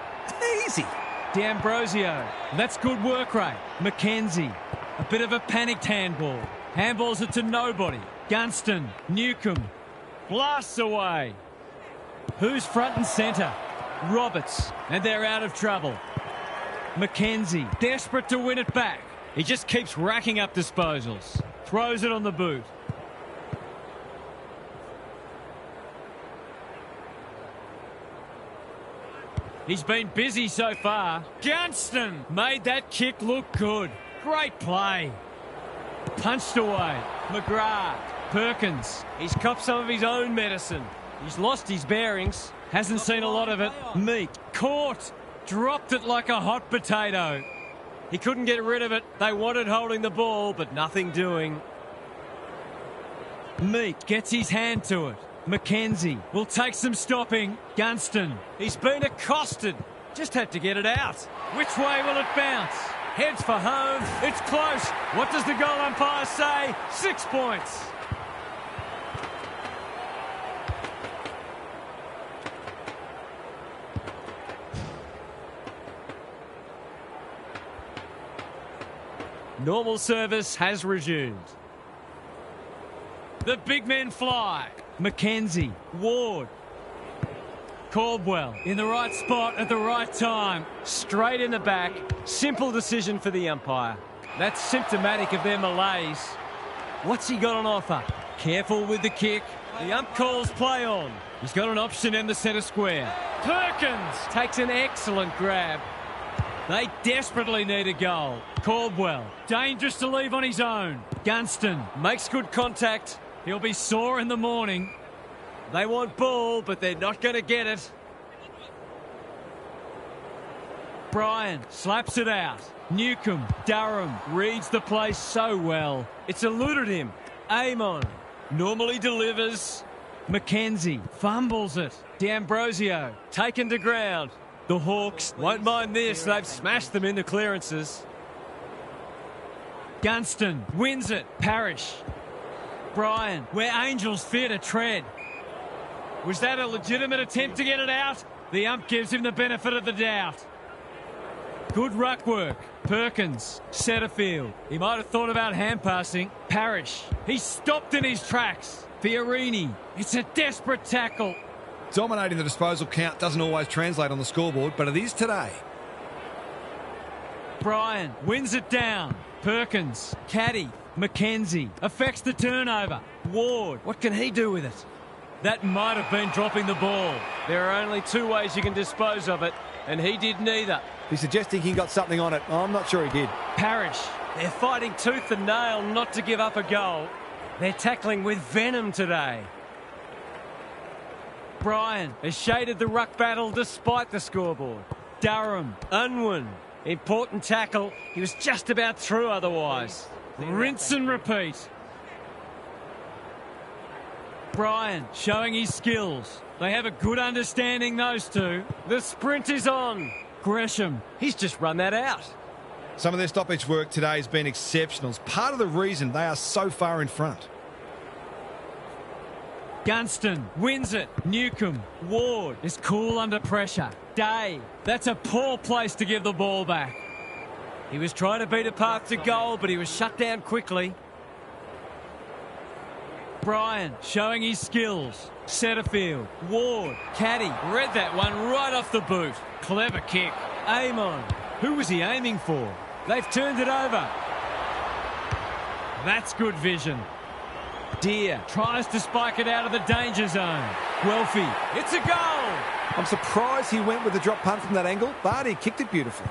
Easy. D'Ambrosio. That's good work rate. Mackenzie. A bit of a panicked handball. Handballs it to nobody. Gunston. Newcomb. Blasts away. Who's front and centre? Roberts. And they're out of trouble. Mackenzie. Desperate to win it back. He just keeps racking up disposals. Throws it on the boot. He's been busy so far. Gunston made that kick look good. Great play. Punched away. McGrath. Perkins. He's copped some of his own medicine. He's lost his bearings. Hasn't seen a lot of it. Meek. Caught. Dropped it like a hot potato. He couldn't get rid of it. They wanted holding the ball, but nothing doing. Meek gets his hand to it. Mackenzie will take some stopping. Gunston. He's been accosted. Just had to get it out. Which way will it bounce? Heads for home. It's close. What does the goal umpire say? 6 points. Normal service has resumed. The big men fly. Mackenzie. Ward. Caldwell in the right spot at the right time. Straight in the back. Simple decision for the umpire. That's symptomatic of their malaise. What's he got on offer? Careful with the kick. The ump calls play on. He's got an option in the centre square. Perkins takes an excellent grab. They desperately need a goal. Caldwell, dangerous to leave on his own. Gunston makes good contact. He'll be sore in the morning. They want ball, but they're not going to get it. Bryan slaps it out. Newcomb, Durham reads the place so well. It's eluded him. Amon normally delivers. Mackenzie fumbles it. D'Ambrosio taken to ground. The Hawks won't mind this. They've smashed them in the clearances. Gunston wins it. Parrish. Bryan, where Angels fear to tread. Was that a legitimate attempt to get it out? The ump gives him the benefit of the doubt. Good ruck work. Perkins, Setterfield. He might have thought about hand passing. Parrish, he's stopped in his tracks. Fiorini, it's a desperate tackle. Dominating the disposal count doesn't always translate on the scoreboard, but it is today. Bryan wins it down. Perkins, Caddy, Mackenzie affects the turnover. Ward, what can he do with it? That might have been dropping the ball. There are only two ways you can dispose of it, and he did neither. He's suggesting he got something on it. I'm not sure he did. Parrish, they're fighting tooth and nail not to give up a goal. They're tackling with venom today. Bryan has shaded the ruck battle despite the scoreboard. Durham, Unwin, important tackle. He was just about through otherwise. Rinse and repeat. Bryan showing his skills. They have a good understanding, those two. The sprint is on. Gresham, he's just run that out. Some of their stoppage work today has been exceptional. It's part of the reason they are so far in front. Gunston wins it. Newcomb, Ward is cool under pressure. Day, that's a poor place to give the ball back. He was trying to beat a path to goal, but he was shut down quickly. Bryan showing his skills. Setterfield, Ward, Caddy, read that one right off the boot. Clever kick. Amon, who was he aiming for? They've turned it over. That's good vision. Deer tries to spike it out of the danger zone. Guelphy, it's a goal! I'm surprised he went with the drop punt from that angle, but he kicked it beautifully.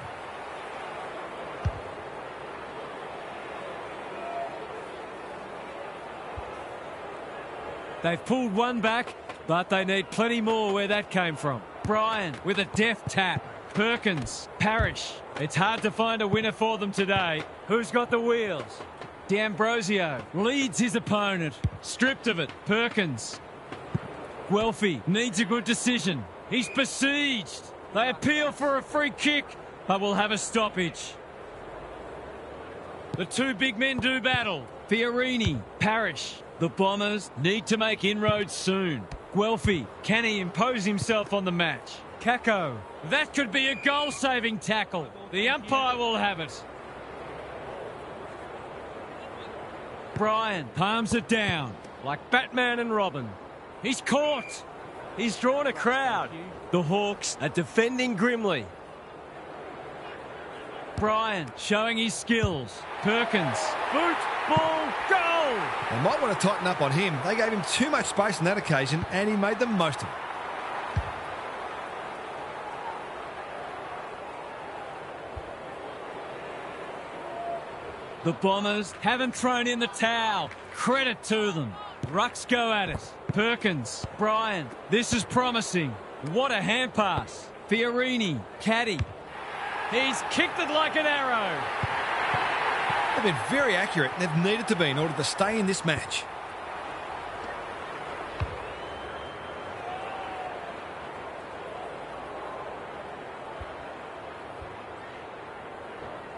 They've pulled one back, but they need plenty more where that came from. Bryan with a deft tap. Perkins, Parrish. It's hard to find a winner for them today. Who's got the wheels? D'Ambrosio leads his opponent. Stripped of it. Perkins. Guelphy needs a good decision. He's besieged. They appeal for a free kick, but will have a stoppage. The two big men do battle. Fiorini, Parrish. The Bombers need to make inroads soon. Guelphy, can he impose himself on the match? Kako, that could be a goal-saving tackle. The umpire will have it. Bryan palms it down. Like Batman and Robin. He's caught. He's drawn a crowd. The Hawks are defending grimly. Bryan showing his skills. Perkins, boot, ball, goal! They might want to tighten up on him. They gave him too much space on that occasion, and he made the most of it. The Bombers haven't thrown in the towel. Credit to them. Rucks go at it. Perkins, Bryan. This is promising. What a hand pass. Fiorini, Caddy. He's kicked it like an arrow. They've been very accurate, and they've needed to be in order to stay in this match.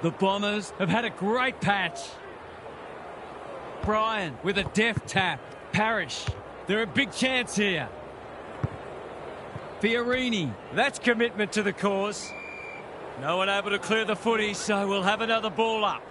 The Bombers have had a great patch. Bryan with a deft tap. Parrish. They're a big chance here. Fiorini. That's commitment to the cause. No one able to clear the footy, so we'll have another ball up.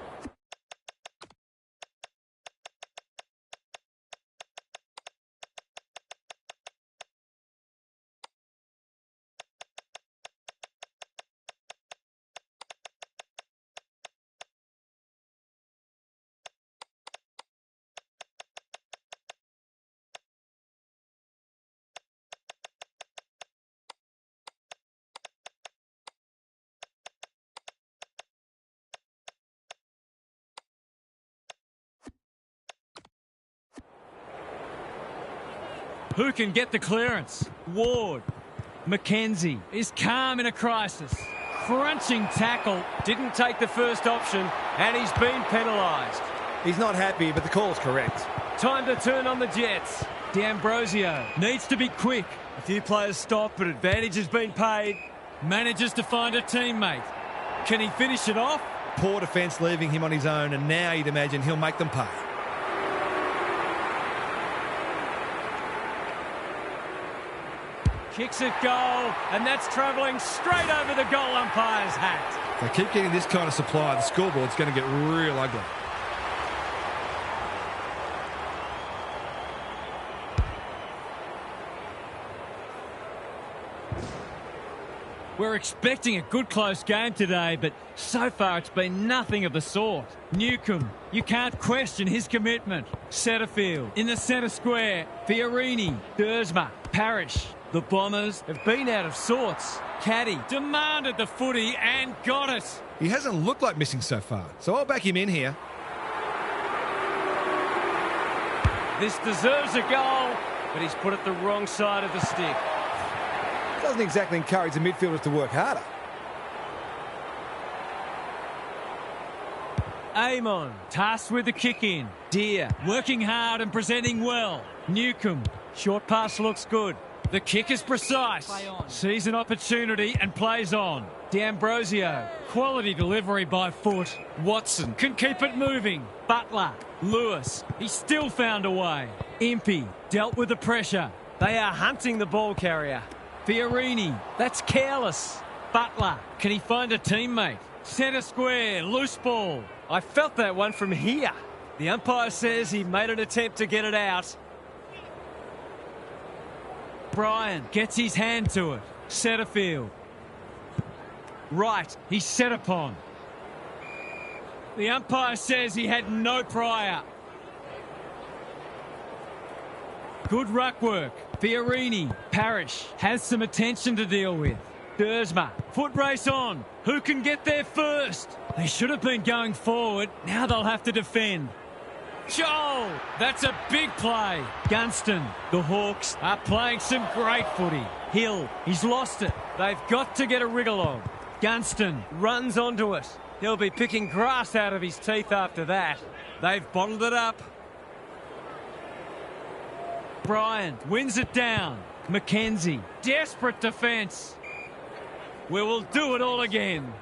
Who can get the clearance? Ward. McKenzie is calm in a crisis. Crunching tackle. Didn't take the first option, and he's been penalised. He's not happy, but the call's correct. Time to turn on the Jets. D'Ambrosio needs to be quick. A few players stop, but advantage has been paid. Manages to find a teammate. Can he finish it off? Poor defence leaving him on his own, and now you'd imagine he'll make them pay. Kicks it goal, and that's travelling straight over the goal umpire's hat. If they keep getting this kind of supply, the scoreboard's going to get real ugly. We're expecting a good close game today, but so far it's been nothing of the sort. Newcombe, you can't question his commitment. Setterfield in the centre square. Fiorini, Dersma, Parrish. The Bombers have been out of sorts. Caddy demanded the footy and got it. He hasn't looked like missing so far, so I'll back him in here. This deserves a goal, but he's put it the wrong side of the stick. Doesn't exactly encourage the midfielders to work harder. Amon tasked with the kick in. Deer working hard and presenting well. Newcombe, short pass looks good. The kick is precise. Sees an opportunity and plays on. D'Ambrosio, quality delivery by foot. Watson can keep it moving. Butler, Lewis, he still found a way. Impey dealt with the pressure. They are hunting the ball carrier. Fiorini, that's careless. Butler, can he find a teammate? Centre square, loose ball. I felt that one from here. The umpire says he made an attempt to get it out. Bryan gets his hand to it. Setterfield. Right, he's set upon. The umpire says he had no prior. Good ruck work. Fiorini, Parrish has some attention to deal with. Dersma, foot race on. Who can get there first? They should have been going forward. Now they'll have to defend. Joel, that's a big play. Gunston, the Hawks are playing some great footy. Hill, he's lost it. They've got to get a wriggle on. Gunston runs onto it. He'll be picking grass out of his teeth after that. They've bottled it up. Bryant wins it down. McKenzie, desperate defence. We will do it all again.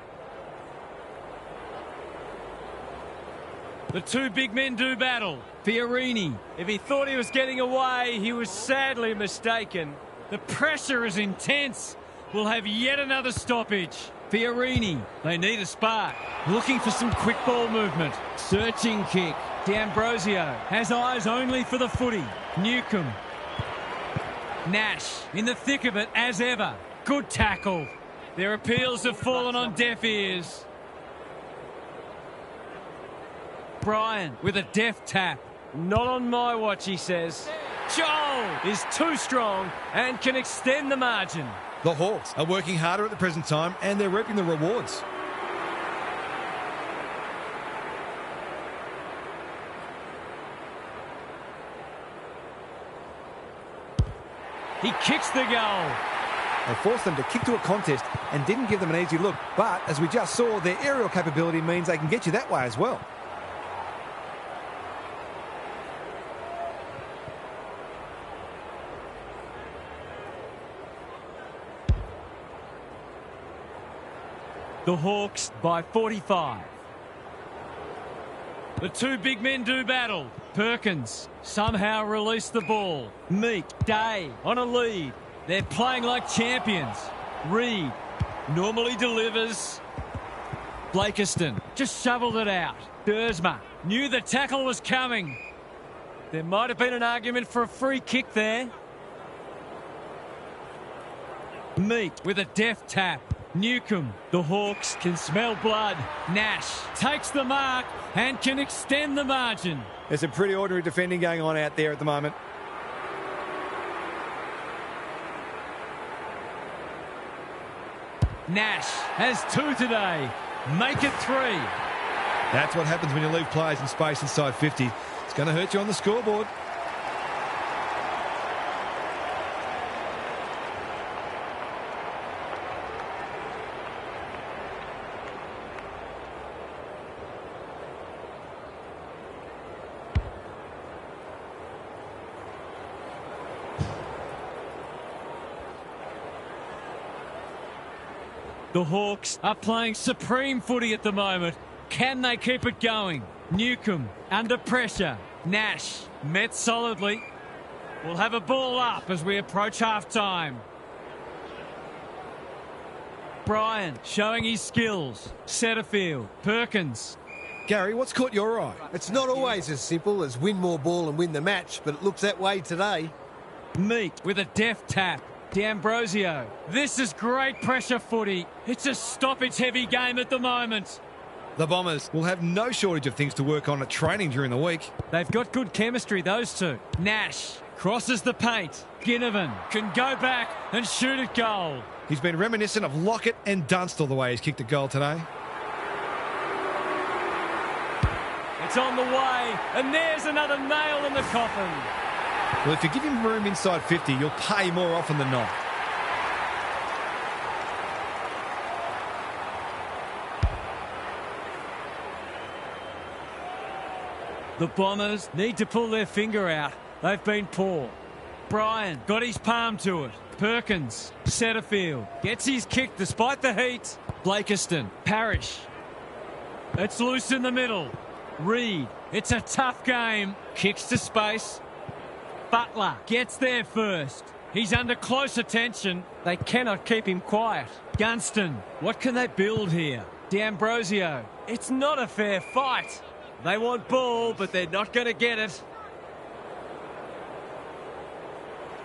The two big men do battle. Fiorini, if he thought he was getting away, he was sadly mistaken. The pressure is intense. We'll have yet another stoppage. Fiorini, they need a spark. Looking for some quick ball movement. Searching kick. D'Ambrosio has eyes only for the footy. Newcomb. Nash in the thick of it as ever. Good tackle. Their appeals have fallen on deaf ears. Bryan with a deft tap. Not on my watch, he says. Joel is too strong and can extend the margin. The Hawks are working harder at the present time and they're reaping the rewards. He kicks the goal. They forced them to kick to a contest and didn't give them an easy look. But, as we just saw, their aerial capability means they can get you that way as well. The Hawks by 45. The two big men do battle. Perkins somehow released the ball. Meek, Day on a lead. They're playing like champions. Reed normally delivers. Blakiston just shoveled it out. Dersma knew the tackle was coming. There might have been an argument for a free kick there. Meek with a deft tap. Newcomb, the Hawks can smell blood. Nash takes the mark and can extend the margin. There's some pretty ordinary defending going on out there at the moment. Nash has 2 today. Make it 3. That's what happens when you leave players in space inside 50. It's going to hurt you on the scoreboard. The Hawks are playing supreme footy at the moment. Can they keep it going? Newcomb under pressure. Nash met solidly. We'll have a ball up as we approach half-time. Bryan showing his skills. Setterfield. Perkins. Gary, what's caught your eye? It's not always as simple as win more ball and win the match, but it looks that way today. Meek with a deft tap. D'Ambrosio. This is great pressure footy. It's a stoppage-heavy game at the moment. The Bombers will have no shortage of things to work on at training during the week. They've got good chemistry, those two. Nash crosses the paint. Ginnivan can go back and shoot at goal. He's been reminiscent of Lockett and Dunstall the way he's kicked a goal today. It's on the way, and there's another nail in the coffin. Well, if you give him room inside 50, you'll pay more often than not. The Bombers need to pull their finger out. They've been poor. Bryan got his palm to it. Perkins, Setterfield, gets his kick despite the heat. Blakiston, Parrish. It's loose in the middle. Reed, it's a tough game. Kicks to space. Butler gets there first. He's under close attention. They cannot keep him quiet. Gunston, what can they build here? D'Ambrosio, it's not a fair fight. They want ball, but they're not going to get it.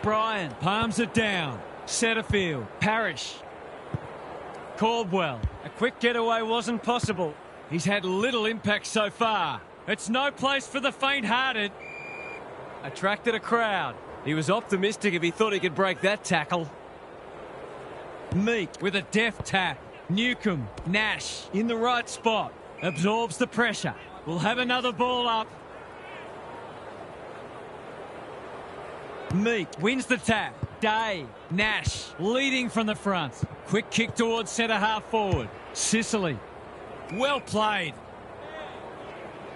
Bryan palms it down. Setterfield, Parrish. Caldwell, a quick getaway wasn't possible. He's had little impact so far. It's no place for the faint-hearted. Attracted a crowd. He was optimistic if he thought he could break that tackle. Meek with a deft tap. Newcomb, Nash in the right spot. Absorbs the pressure. We'll have another ball up. Meek wins the tap. Day. Nash leading from the front. Quick kick towards centre half forward. Sicily. Well played.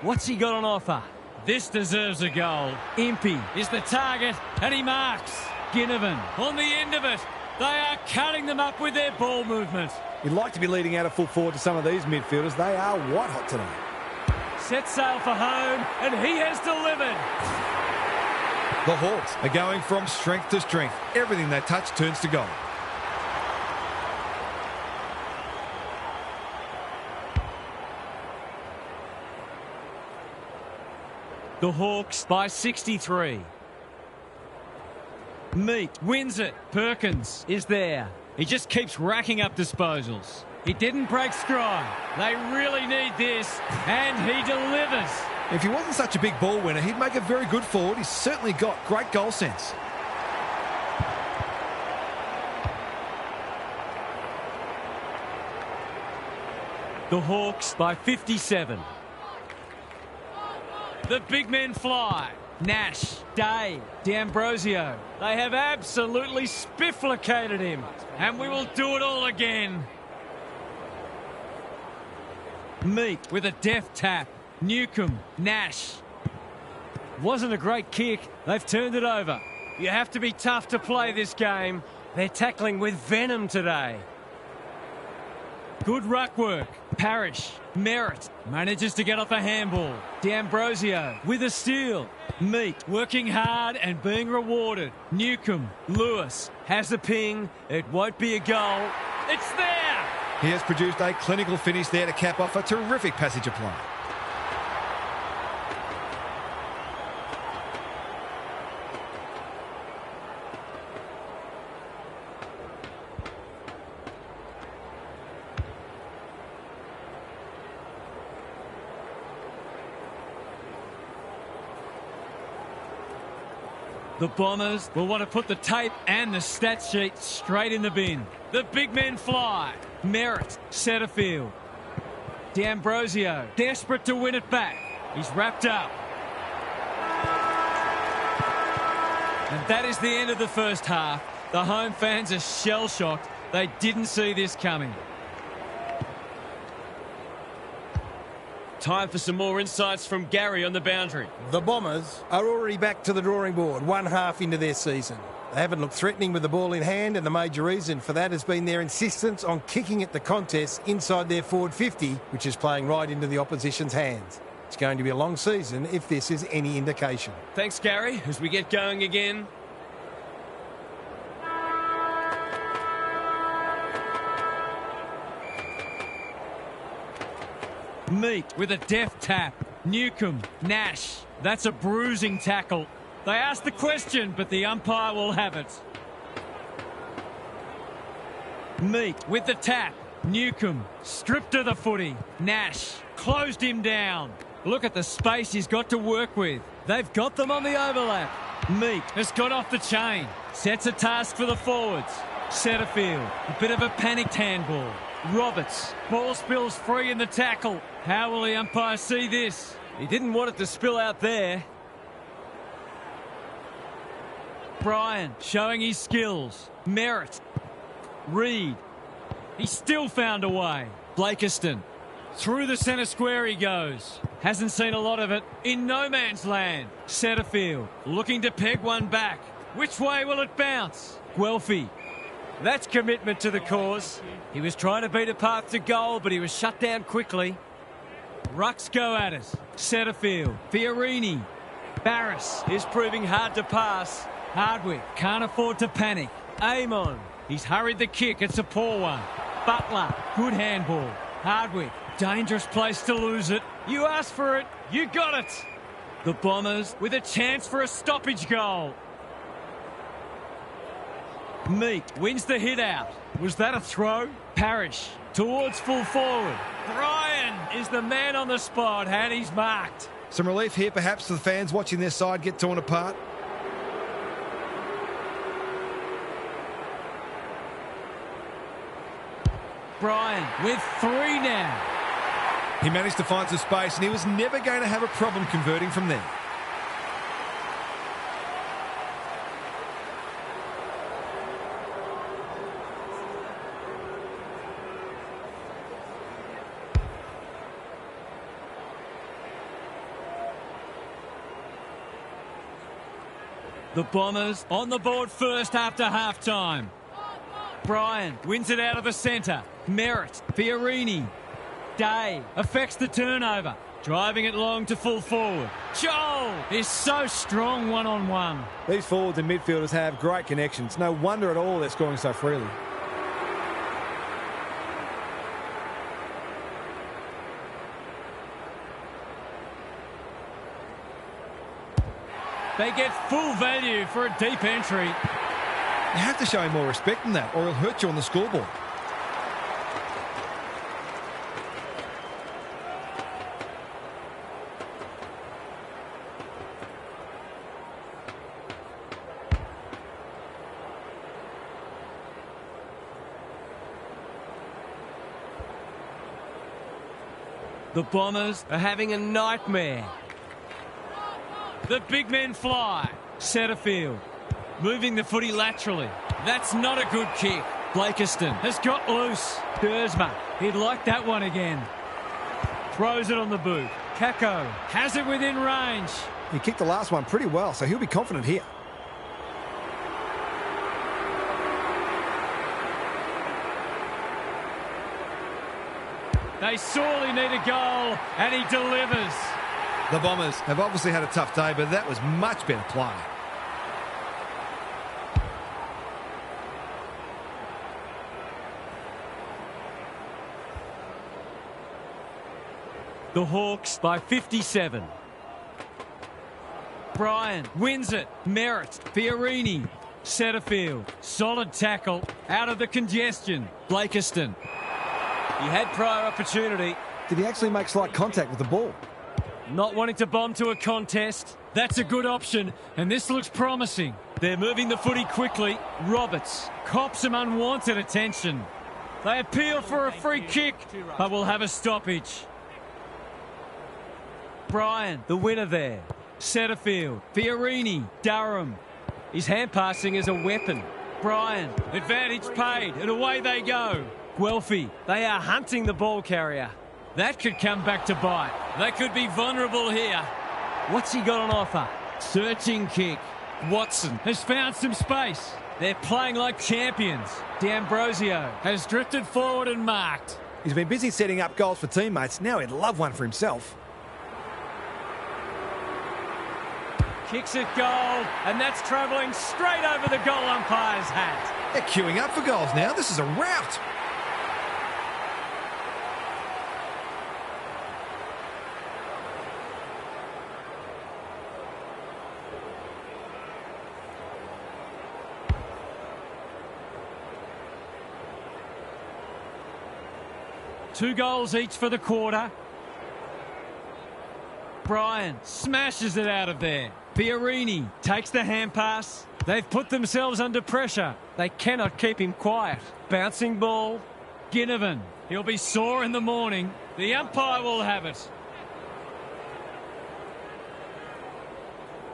What's he got on offer? This deserves a goal. Impey is the target and he marks. Ginnivan on the end of it. They are cutting them up with their ball movement. You'd like to be leading out of full forward to some of these midfielders. They are white hot today. Set sail for home and he has delivered. The Hawks are going from strength to strength. Everything they touch turns to goal. The Hawks by 63. Meek wins it. Perkins is there. He just keeps racking up disposals. He didn't break stride. They really need this, and he delivers. If he wasn't such a big ball winner, he'd make a very good forward. He's certainly got great goal sense. The Hawks by 57. The big men fly. Nash, Day, D'Ambrosio. They have absolutely spifflicated him. And we will do it all again. Meek with a deft tap. Newcomb, Nash. Wasn't a great kick. They've turned it over. You have to be tough to play this game. They're tackling with venom today. Good ruck work. Parrish, Merritt manages to get off a handball. D'Ambrosio with a steal. Meek working hard and being rewarded. Newcomb, Lewis has a ping. It won't be a goal. It's there! He has produced a clinical finish there to cap off a terrific passage of play. The Bombers will want to put the tape and the stat sheet straight in the bin. The big men fly. Merritt, Setterfield. D'Ambrosio, desperate to win it back. He's wrapped up. And that is the end of the first half. The home fans are shell-shocked. They didn't see this coming. Time for some more insights from Gary on the boundary. The Bombers are already back to the drawing board, one half into their season. They haven't looked threatening with the ball in hand, and the major reason for that has been their insistence on kicking at the contest inside their forward 50, which is playing right into the opposition's hands. It's going to be a long season if this is any indication. Thanks, Gary. As we get going again. Meek with a deft tap. Newcomb, Nash. That's a bruising tackle. They asked the question, but the umpire will have it. Meek with the tap. Newcomb stripped of the footy. Nash closed him down. Look at the space he's got to work with. They've got them on the overlap. Meek has got off the chain. Sets a task for the forwards. Setterfield, a bit of a panicked handball. Roberts, ball spills free in the tackle. How will the umpire see this? He didn't want it to spill out there. Bryan showing his skills. Merritt. Reed. He still found a way. Blakiston. Through the centre square he goes. Hasn't seen a lot of it. In no man's land. Setterfield looking to peg one back. Which way will it bounce? Guelphy. That's commitment to the cause. He was trying to beat a path to goal, but he was shut down quickly. Rucks go at it. Setterfield. Fiorini. Barris is proving hard to pass. Hardwick can't afford to panic. Amon. He's hurried the kick. It's a poor one. Butler. Good handball. Hardwick. Dangerous place to lose it. You asked for it. You got it. The Bombers with a chance for a stoppage goal. Meek wins the hit out. Was that a throw? Parrish towards full forward. Bryan is the man on the spot, and he's marked. Some relief here perhaps for the fans watching their side get torn apart. Bryan with 3 now. He managed to find some space, and he was never going to have a problem converting from there. The Bombers on the board first after half-time. Bryan wins it out of the centre. Merritt, Fiorini. Day affects the turnover. Driving it long to full forward. Joel is so strong one-on-one. These forwards and midfielders have great connections. No wonder at all they're scoring so freely. They get full value for a deep entry. You have to show him more respect than that, or he'll hurt you on the scoreboard. The Bombers are having a nightmare. The big men fly. Setterfield moving the footy laterally. That's not a good kick. Blakiston has got loose. Dersma, he'd like that one again. Throws it on the boot. Kako has it within range. He kicked the last one pretty well, so he'll be confident here. They sorely need a goal, and he delivers. The Bombers have obviously had a tough day, but that was much better play. The Hawks by 57. Bryan wins it. Merritt, Fiorini, Setterfield. Solid tackle out of the congestion. Blakiston. He had prior opportunity. Did he actually make slight contact with the ball? Not wanting to bomb to a contest. That's a good option, and this looks promising. They're moving the footy quickly. Roberts cops some unwanted attention. They appeal for a free kick, but will have a stoppage. Bryan, the winner there. Setterfield, Fiorini, Durham. His hand passing is a weapon. Bryan, advantage paid, and away they go. Guelphy, they are hunting the ball carrier. That could come back to bite. They could be vulnerable here. What's he got on offer? Searching kick. Watson has found some space. They're playing like champions. D'Ambrosio has drifted forward and marked. He's been busy setting up goals for teammates. Now he'd love one for himself. Kicks it goal, and that's travelling straight over the goal umpire's hat. They're queuing up for goals now. This is a rout. Two goals each for the quarter. Bryan smashes it out of there. Fiorini takes the hand pass. They've put themselves under pressure. They cannot keep him quiet. Bouncing ball. Ginnivan. He'll be sore in the morning. The umpire will have it.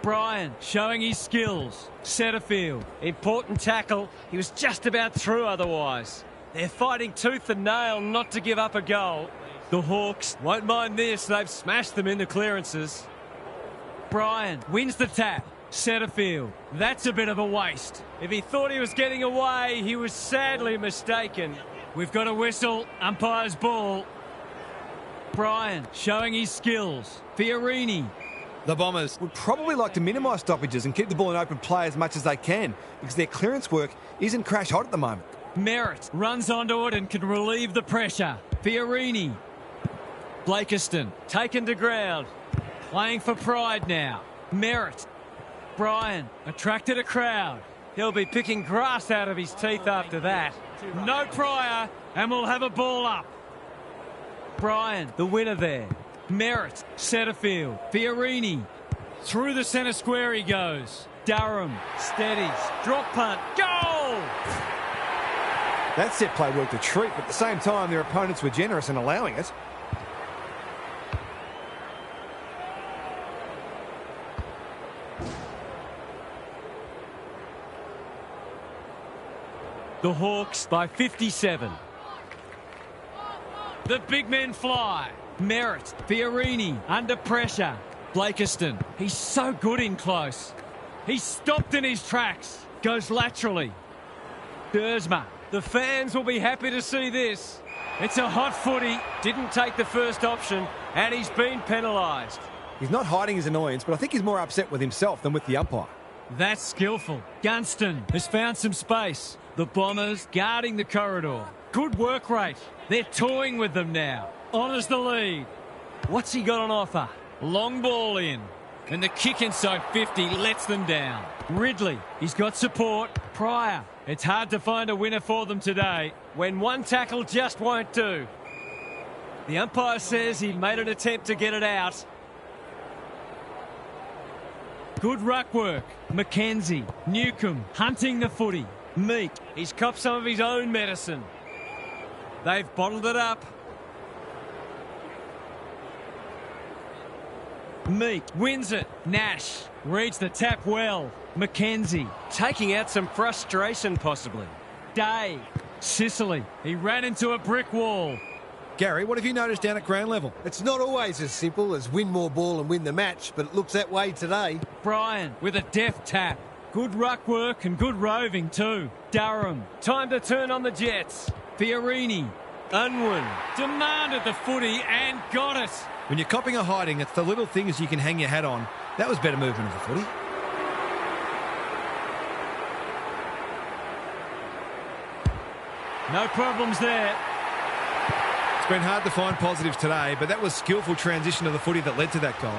Bryan showing his skills. Setterfield. Important tackle. He was just about through otherwise. They're fighting tooth and nail not to give up a goal. The Hawks won't mind this. They've smashed them in the clearances. Bryan wins the tap. Setterfield. That's a bit of a waste. If he thought he was getting away, he was sadly mistaken. We've got a whistle. Umpire's ball. Bryan showing his skills. Fiorini. The Bombers Would probably like to minimise stoppages and keep the ball in open play as much as they can, because their clearance work isn't crash hot at the moment. Merritt runs onto it and can relieve the pressure. Fiorini. Blakiston taken to ground. Playing for pride now. Merritt. Bryan attracted a crowd. He'll be picking grass out of his teeth after that. No prior, and we'll have a ball up. Bryan, the winner there. Merritt, Setterfield, Fiorini. Through the centre square he goes. Durham steadies. Drop punt. Goal! That set play worked a treat, but at the same time, their opponents were generous in allowing it. The Hawks by 57. The big men fly. Merritt, Fiorini under pressure. Blakiston, he's so good in close. He's stopped in his tracks. Goes laterally. Dersma. The fans will be happy to see this. It's a hot footy. Didn't take the first option, and he's been penalised. He's not hiding his annoyance, but I think he's more upset with himself than with the umpire. That's skillful. Gunston has found some space. The Bombers guarding the corridor. Good work rate. They're toying with them now. Honours the lead. What's he got on offer? Long ball in. And the kick inside 50 lets them down. Ridley, he's got support. Pryor. It's hard to find a winner for them today. When one tackle just won't do. The umpire says he made an attempt to get it out. Good ruck work. Mackenzie. Newcomb hunting the footy. Meek. He's copped some of his own medicine. They've bottled it up. Meek wins it. Nash reads the tap well. Mackenzie taking out some frustration possibly. Day. Sicily. He ran into a brick wall. Gary, what have you noticed down at ground level? It's not always as simple as win more ball and win the match, but it looks that way today. Bryan with a deft tap. Good ruck work and good roving too. Durham. Time to turn on the Jets. Fiorini. Unwin. Demanded the footy and got it. When you're copping or hiding, it's the little things you can hang your hat on. That was better movement of the footy. No problems there. It's been hard to find positives today, but that was skillful transition of the footy that led to that goal.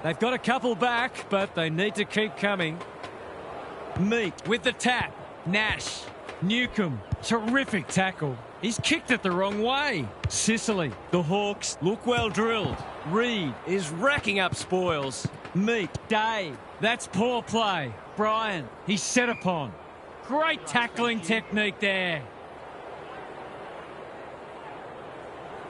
They've got a couple back, but they need to keep coming. Meek with the tap. Nash. Newcomb. Terrific tackle. He's kicked it the wrong way. Sicily. The Hawks look well drilled. Reed is racking up spoils. Meek. Day. That's poor play. Bryan. He's set upon. Great tackling technique there.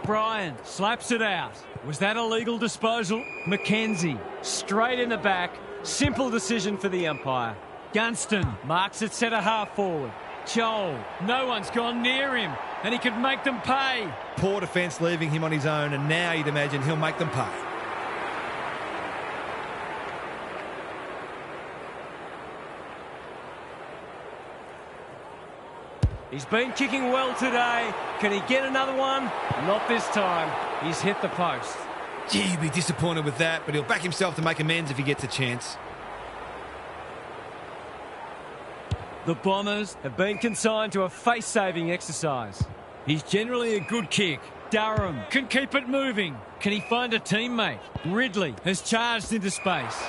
Bryan slaps it out. Was that a legal disposal? Mackenzie. Straight in the back. Simple decision for the umpire. Gunston marks it centre half forward. Joel. No one's gone near him, and he could make them pay. Poor defence leaving him on his own, and now you'd imagine he'll make them pay. He's been kicking well today. Can he get another one? Not this time. He's hit the post. Gee, he'd be disappointed with that, but he'll back himself to make amends if he gets a chance. The Bombers have been consigned to a face-saving exercise. He's generally a good kick. Durham can keep it moving. Can he find a teammate? Ridley has charged into space.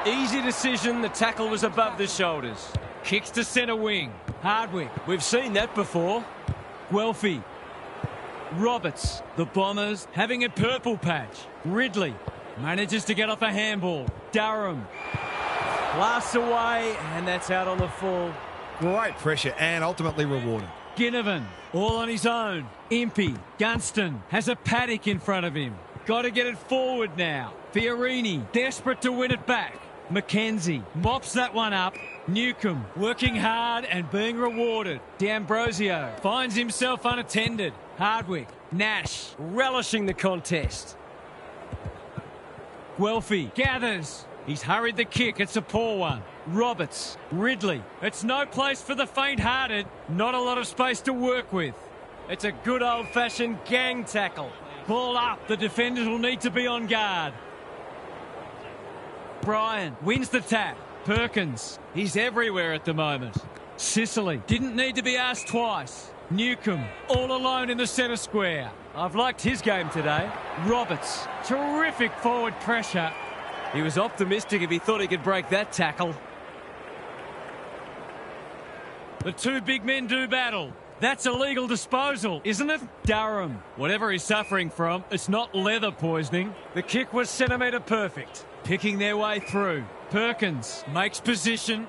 Easy decision. The tackle was above the shoulders. Kicks to centre wing. Hardwick. We've seen that before. Guelphy. Roberts. The Bombers having a purple patch. Ridley manages to get off a handball. Durham. Blasts away, and that's out on the full. Great pressure and ultimately rewarded. Ginnivan, all on his own. Impey. Gunston has a paddock in front of him. Got to get it forward now. Fiorini, desperate to win it back. Mackenzie mops that one up. Newcomb working hard and being rewarded. D'Ambrosio finds himself unattended. Hardwick. Nash relishing the contest. Guelphy gathers. He's hurried the kick. It's a poor one. Roberts. Ridley. It's no place for the faint-hearted. Not a lot of space to work with. It's a good old-fashioned gang tackle. Ball up. The defenders will need to be on guard. Bryan wins the tap. Perkins. He's everywhere at the moment. Sicily didn't need to be asked twice. Newcomb all alone in the centre square. I've liked his game today. Roberts. Terrific forward pressure. He was optimistic if he thought he could break that tackle. The two big men do battle. That's a legal disposal, isn't it? Durham. Whatever he's suffering from, it's not leather poisoning. The kick was centimetre perfect. Picking their way through. Perkins makes position.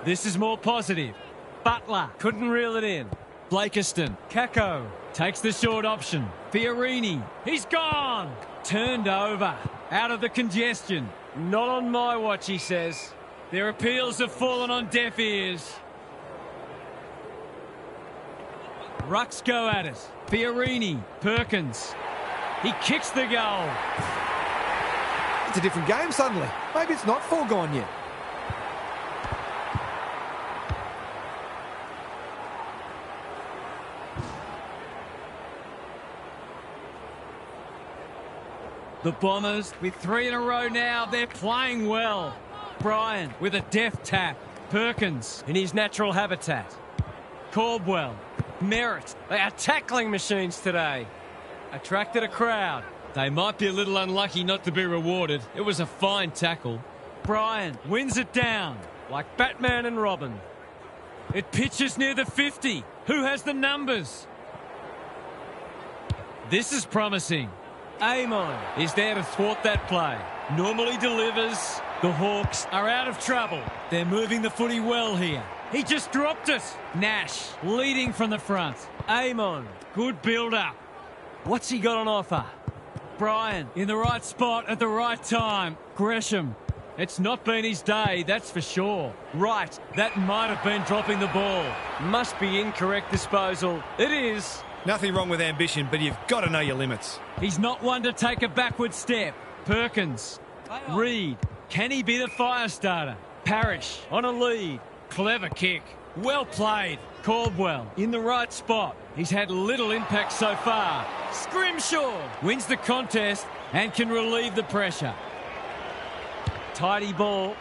This is more positive. Butler couldn't reel it in. Blakiston. Kako takes the short option. Fiorini. He's gone. Turned over. Out of the congestion. Not on my watch, he says. Their appeals have fallen on deaf ears. Rucks go at it. Fiorini, Perkins. He kicks the goal. It's a different game suddenly. Maybe it's not foregone yet. The Bombers with 3 in a row now. They're playing well. Bryan with a deft tap. Perkins in his natural habitat. Caldwell. Merritt. They are tackling machines today. Attracted a crowd. They might be a little unlucky not to be rewarded. It was a fine tackle. Bryan wins it down like Batman and Robin. It pitches near the 50. Who has the numbers? This is promising. Amon is there to thwart that play. Normally delivers. The Hawks are out of trouble. They're moving the footy well here. He just dropped it. Nash leading from the front. Amon, good build-up. What's he got on offer? Bryan in the right spot at the right time. Gresham. It's not been his day, that's for sure. Right, that might have been dropping the ball. Must be incorrect disposal. It is. Nothing wrong with ambition, but you've got to know your limits. He's not one to take a backward step. Perkins. Reed. Can he be the fire starter? Parrish on a lead. Clever kick. Well played. Caldwell in the right spot. He's had little impact so far. Scrimshaw wins the contest and can relieve the pressure. Tidy ball.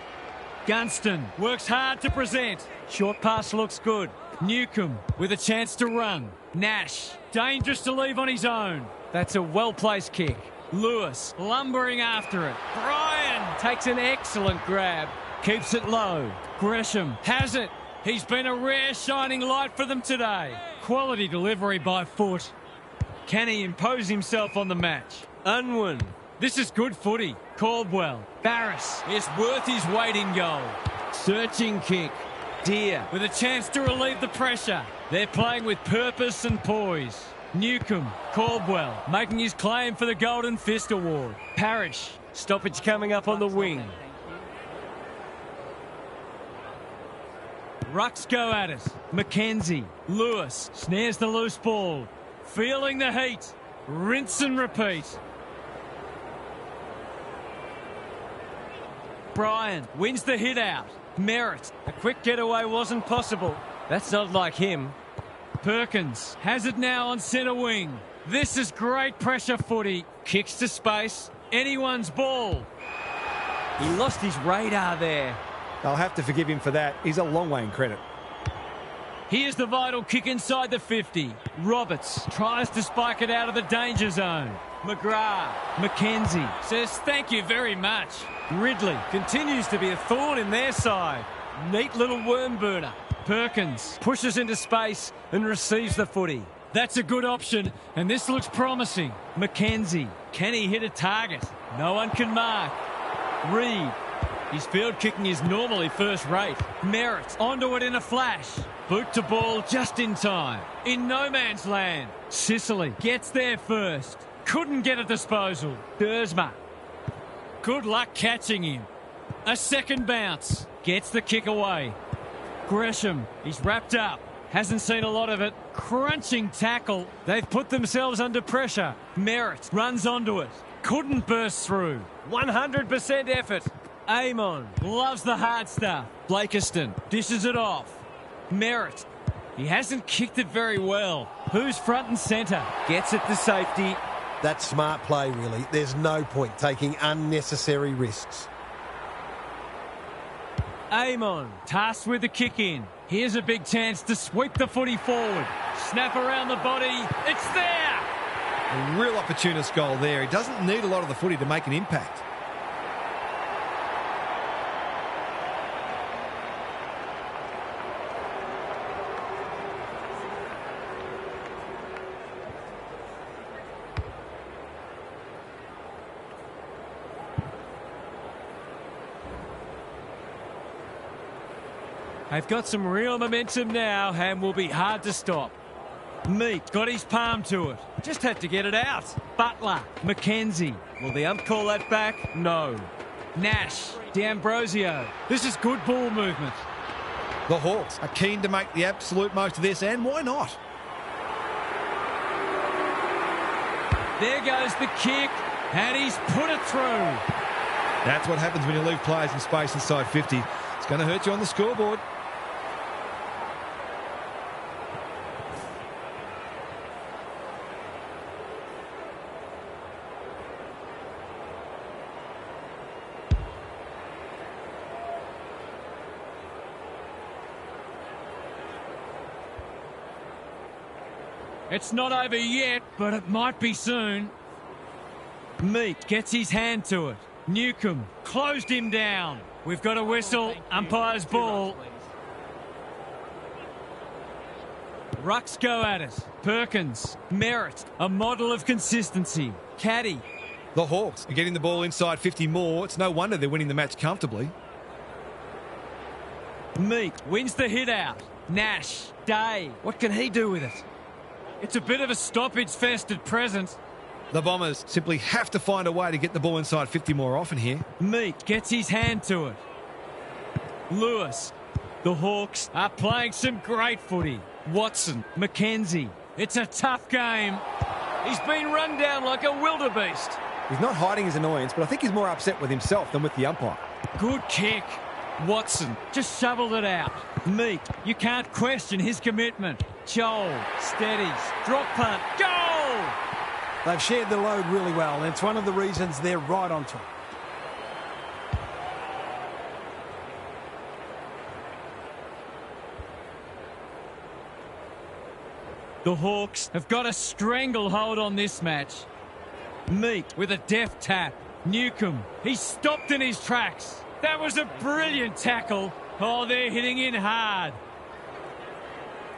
Gunston works hard to present. Short pass looks good. Newcomb with a chance to run. Nash dangerous to leave on his own. That's a well-placed kick. Lewis lumbering after it. Bryan takes an excellent grab. Keeps it low. Gresham has it. He's been a rare shining light for them today. Quality delivery by foot. Can he impose himself on the match? Unwin. This is good footy. Caldwell. Barris is worth his weight in goal. Searching kick. Deer with a chance to relieve the pressure. They're playing with purpose and poise. Newcomb, Caldwell making his claim for the Golden Fist Award. Parrish, stoppage coming up on the wing. Rucks go at it. Mackenzie, Lewis snares the loose ball. Feeling the heat. Rinse and repeat. Bryan wins the hit out. Merritt, a quick getaway wasn't possible. That's not like him. Perkins has it now on centre wing. This is great pressure footy. Kicks to space. Anyone's ball. He lost his radar there. They'll have to forgive him for that. He's a long way in credit. Here's the vital kick inside the 50. Roberts tries to spike it out of the danger zone. McGrath. Mackenzie says thank you very much. Ridley continues to be a thorn in their side. Neat little worm burner. Perkins pushes into space and receives the footy. That's a good option, and this looks promising. Mackenzie, can he hit a target? No one can mark. Reed, his field kicking is normally first rate. Merritt onto it in a flash. Boot to ball just in time. In no man's land. Sicily gets there first. Couldn't get a disposal. Dersma. Good luck catching him. A second bounce. Gets the kick away. Gresham, he's wrapped up. Hasn't seen a lot of it. Crunching tackle. They've put themselves under pressure. Merritt runs onto it. Couldn't burst through. 100% effort. Amon loves the hard stuff. Blakiston dishes it off. Merritt. He hasn't kicked it very well. Who's front and centre? Gets it to safety. That's smart play, really. There's no point taking unnecessary risks. Amon tasked with the kick in. Here's a big chance to sweep the footy forward. Snap around the body. It's there! A real opportunist goal there. He doesn't need a lot of the footy to make an impact. They've got some real momentum now and will be hard to stop. Meat got his palm to it. Just had to get it out. Butler. Mackenzie. Will the ump call that back? No. Nash, D'Ambrosio. This is good ball movement. The Hawks are keen to make the absolute most of this, and why not? There goes the kick, and he's put it through. That's what happens when you leave players in space inside 50. It's going to hurt you on the scoreboard. It's not over yet, but it might be soon. Meat gets his hand to it. Newcomb closed him down. We've got a whistle. Umpire's ball. Rucks go at it. Perkins. Merritt. A model of consistency. Caddy. The Hawks are getting the ball inside 50 more. It's no wonder they're winning the match comfortably. Meat wins the hit out. Nash. Day. What can he do with it? It's a bit of a stoppage fest at present. The Bombers simply have to find a way to get the ball inside 50 more often here. Meat gets his hand to it. Lewis. The Hawks are playing some great footy. Watson. McKenzie. It's a tough game. He's been run down like a wildebeest. He's not hiding his annoyance, but I think he's more upset with himself than with the umpire. Good kick. Watson just shoveled it out. Meat. You can't question his commitment. Joel. Steadies. Drop punt. Goal! They've shared the load really well, and it's one of the reasons they're right on top. The Hawks have got a stranglehold on this match. Meat with a deft tap. Newcomb. He's stopped in his tracks. That was a brilliant tackle. Oh, they're hitting in hard.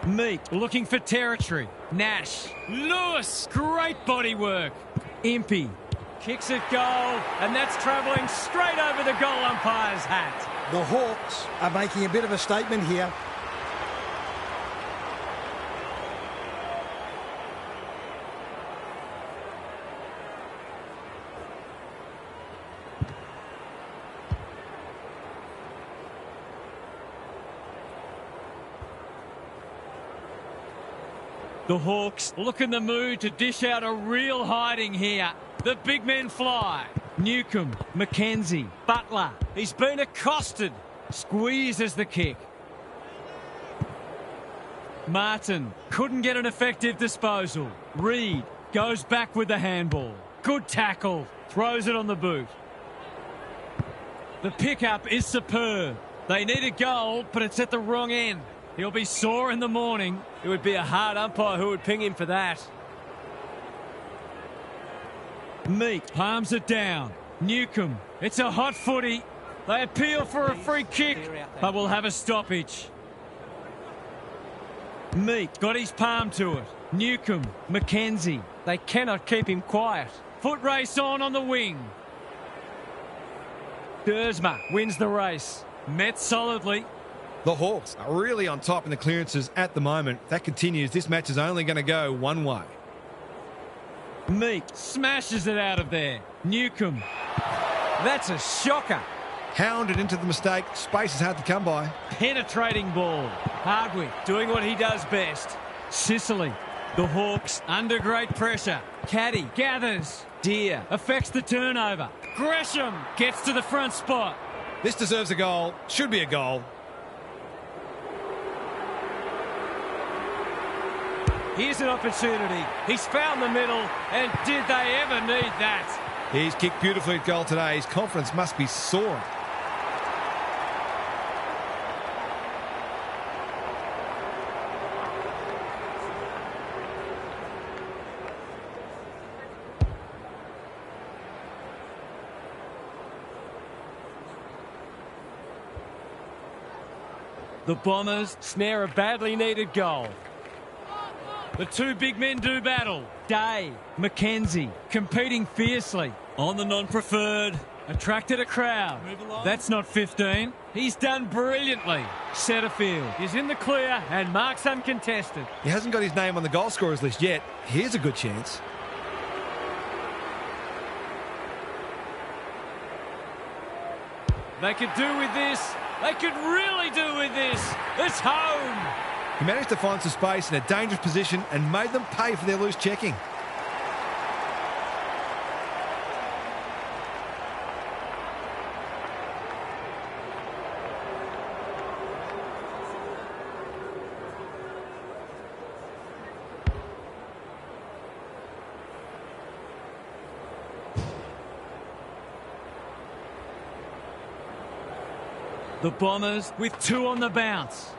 Meat looking for territory. Nash. Lewis. Great body work. Impey. Kicks it goal. And that's travelling straight over the goal umpire's hat. The Hawks are making a bit of a statement here. The Hawks look in the mood to dish out a real hiding here. The big men fly. Newcomb, McKenzie, Butler. He's been accosted. Squeezes the kick. Martin couldn't get an effective disposal. Reed goes back with the handball. Good tackle. Throws it on the boot. The pickup is superb. They need a goal, but it's at the wrong end. He'll be sore in the morning. It would be a hard umpire who would ping him for that. Meat palms it down. Newcomb. It's a hot footy. They appeal for a free kick, but will have a stoppage. Meat got his palm to it. Newcomb. McKenzie. They cannot keep him quiet. Foot race on the wing. Dersma wins the race. Met solidly. The Hawks are really on top in the clearances at the moment. If that continues, this match is only going to go one way. Meat smashes it out of there. Newcomb. That's a shocker. Hounded into the mistake. Space is hard to come by. Penetrating ball. Hardwick doing what he does best. Sicily. The Hawks under great pressure. Caddy gathers. Deer affects the turnover. Gresham gets to the front spot. This deserves a goal. Should be a goal. Here's an opportunity. He's found the middle, and did they ever need that? He's kicked beautifully at goal today. His confidence must be soaring. The Bombers Snare a badly needed goal. The two big men do battle. Day, McKenzie, competing fiercely. On the non-preferred. Attracted a crowd. That's not 15. He's done brilliantly. Setterfield is in the clear and marks uncontested. He hasn't got his name on the goal scorers list yet. Here's a good chance. They could do with this. They could really do with this. It's home. He managed to find some space in a dangerous position and made them pay for their loose checking. The Bombers with 2 on the bounce.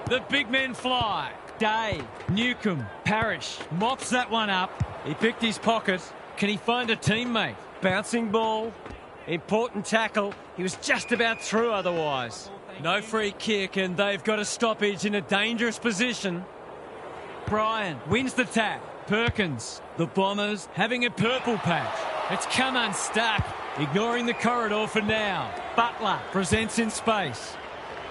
The big men fly. Day, Newcomb, Parrish mops that one up. He picked his pocket. Can he find a teammate? Bouncing ball. Important tackle. He was just about through otherwise. No free kick, and they've got a stoppage in a dangerous position. Bryan wins the tap. Perkins. The Bombers having a purple patch. It's come unstuck. Ignoring the corridor for now. Butler presents in space.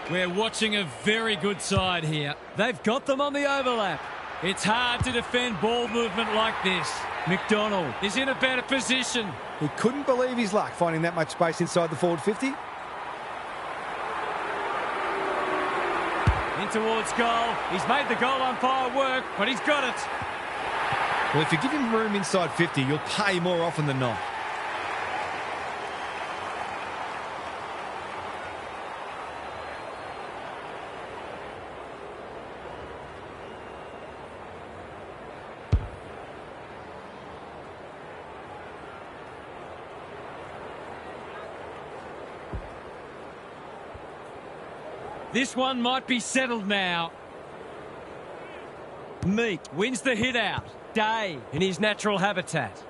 We're watching a very good side here. They've got them on the overlap. It's hard to defend ball movement like this. McDonald is in a better position. He couldn't believe his luck finding that much space inside the forward 50. In towards goal. He's made the goal umpire work, but he's got it. Well, if you give him room inside 50, you'll pay more often than not. This one might be settled now. Meek wins the hit out. Day in his natural habitat.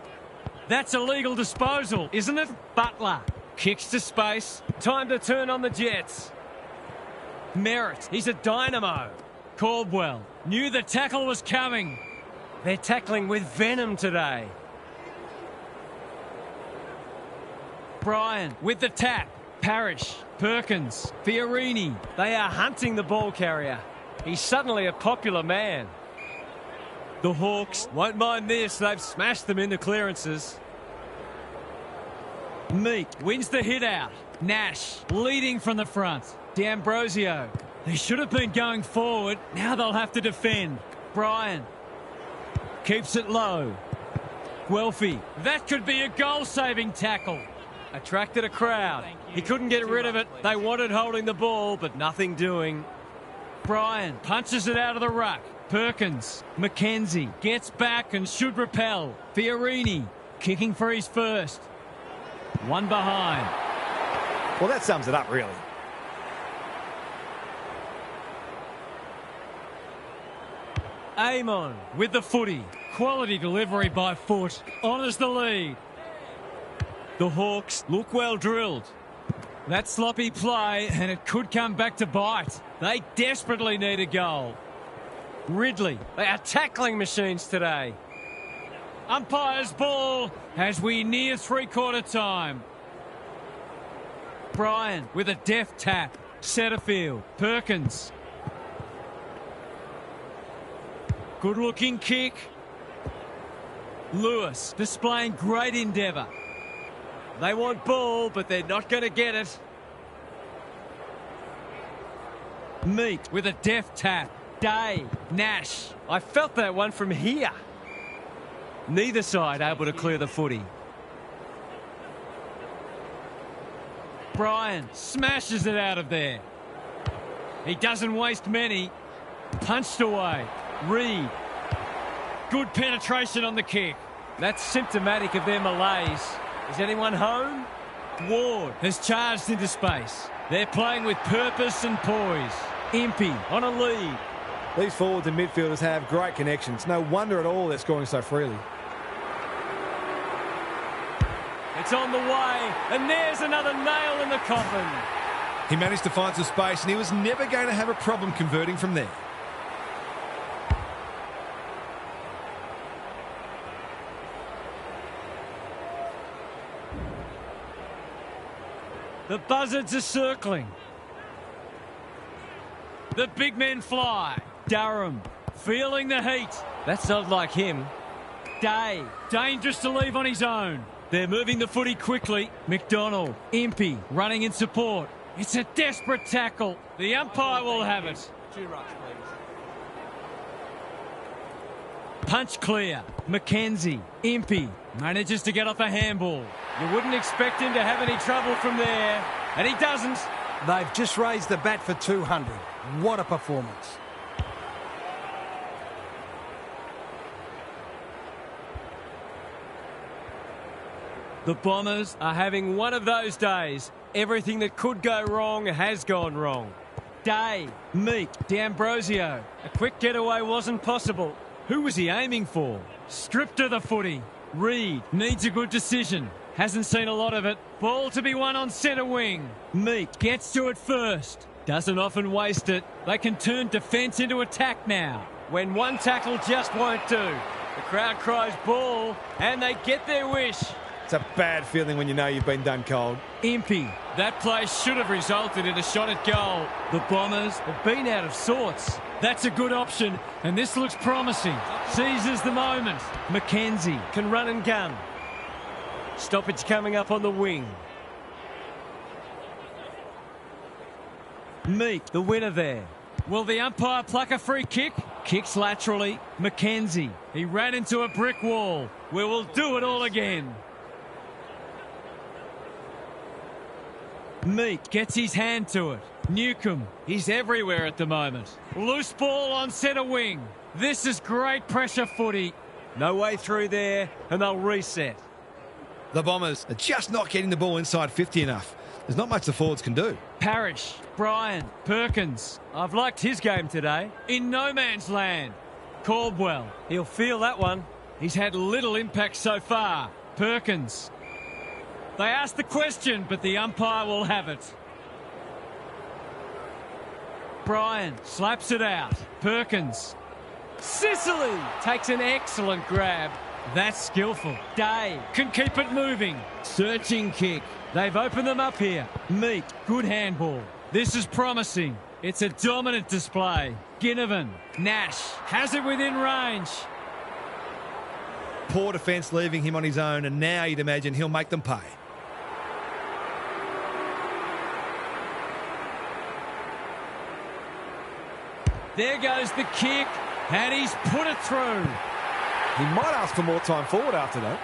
That's a legal disposal, isn't it? Butler kicks to space. Time to turn on the Jets. Merritt, he's a dynamo. Caldwell knew the tackle was coming. They're tackling with venom today. Bryan with the tap. Parrish, Perkins, Fiorini. They are hunting the ball carrier. He's suddenly a popular man. The Hawks won't mind this. They've smashed them into clearances. Meek wins the hit out. Nash leading from the front. D'Ambrosio. They should have been going forward. Now they'll have to defend. Bryan keeps it low. Guelphy. That could be a goal-saving tackle. Attracted a crowd. He couldn't get rid of it. They wanted holding the ball, but nothing doing. Bryan punches it out of the ruck. Perkins. McKenzie gets back and should repel. Fiorini kicking for his first. One behind. Well, that sums it up, really. Amon with the footy. Quality delivery by foot. Honours the lead. The Hawks look well drilled. That sloppy play, and it could come back to bite. They desperately need a goal. Ridley. They are tackling machines today. Umpire's ball as we near three-quarter time. Bryan with a deft tap. Setterfield. Perkins. Good-looking kick. Lewis displaying great endeavour. They want ball, but they're not going to get it. Meek with a deft tap. Day. Nash. I felt that one from here. Neither side able to clear the footy. Bryan smashes it out of there. He doesn't waste many. Punched away. Reed. Good penetration on the kick. That's symptomatic of their malaise. Is anyone home? Ward has charged into space. They're playing with purpose and poise. Impey on a lead. These forwards and midfielders have great connections. No wonder at all they're scoring so freely. It's on the way, and there's another nail in the coffin. He managed to find some space, and he was never going to have a problem converting from there. The buzzards are circling. The big men fly. Durham feeling the heat. That's not like him. Day dangerous to leave on his own. They're moving the footy quickly. McDonald, Impey, running in support. It's a desperate tackle. The umpire will have it. Too much, please. Punch clear. Mackenzie, Impey, manages to get off a handball. You wouldn't expect him to have any trouble from there, and he doesn't. They've just raised the bat for 200. What a performance. The Bombers are having one of those days. Everything that could go wrong has gone wrong. Day, Meek, D'Ambrosio. A quick getaway wasn't possible. Who was he aiming for? Stripped of the footy. Reed needs a good decision. Hasn't seen a lot of it. Ball to be won on centre wing. Meek gets to it first. Doesn't often waste it. They can turn defence into attack now. When one tackle just won't do. The crowd cries ball, and they get their wish. It's a bad feeling when you know you've been done cold. Impey. That play should have resulted in a shot at goal. The Bombers Have been out of sorts. That's a good option, and this looks promising. Seizes the moment. Mackenzie. Can run and gun. Stoppage coming up on the wing. Meek, the winner there. Will the umpire pluck a free kick? Kicks laterally. Mackenzie. He ran into a brick wall. We will do it all again. Meek gets his hand to it. Newcomb, he's everywhere at the moment. Loose ball on centre wing. This is great pressure footy. No way through there, and they'll reset. The Bombers are just not getting the ball inside 50 enough. There's not much the forwards can do. Parrish, Bryan, Perkins. I've liked his game today. In no man's land. Caldwell. He'll feel that one. He's had little impact so far. Perkins. They asked the question, but the umpire will have it. Bryan slaps it out. Perkins. Sicily takes an excellent grab. That's skillful. Day Can keep it moving. Searching kick. They've opened them up here. Meek. Good handball. This is promising. It's a dominant display. Ginnivan. Nash has it within range. Poor defence leaving him on his own, and now you'd imagine he'll make them pay. There goes the kick, and he's put it through. He might ask for more time forward after that.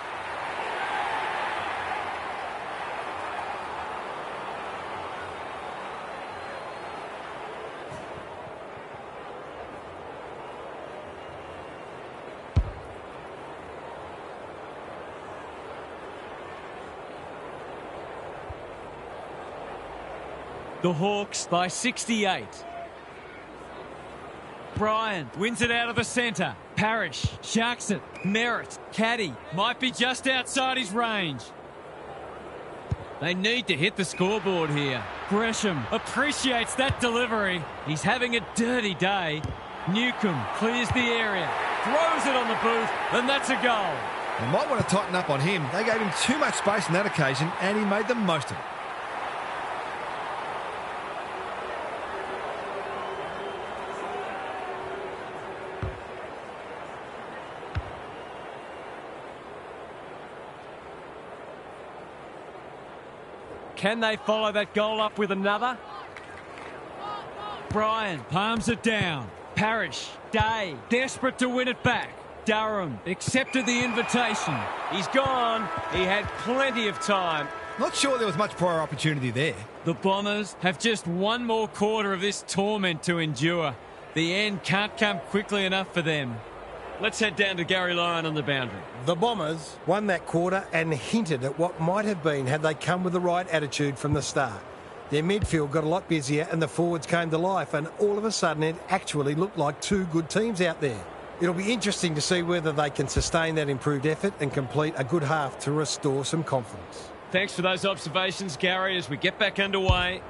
The Hawks by 68. Bryan wins it out of the centre. Parrish sharks it. Merritt, Caddy, might be just outside his range. They need to hit the scoreboard here. Gresham appreciates that delivery. He's having a dirty day. Newcomb clears the area, throws it on the boot, and that's a goal. They might want to tighten up on him. They gave him too much space on that occasion, and he made the most of it. Can they follow that goal up with another? Bryan palms it down. Parrish, Day, desperate to win it back. Durham accepted the invitation. He's gone. He had plenty of time. Not sure there was much prior opportunity there. The Bombers have just one more quarter of this torment to endure. The end can't come quickly enough for them. Let's head down to Gary Lyon on the boundary. The Bombers won that quarter and hinted at what might have been had they come with the right attitude from the start. Their midfield got a lot busier and the forwards came to life, and all of a sudden it actually looked like two good teams out there. It'll be interesting to see whether they can sustain that improved effort and complete a good half to restore some confidence. Thanks for those observations, Gary, as we get back underway.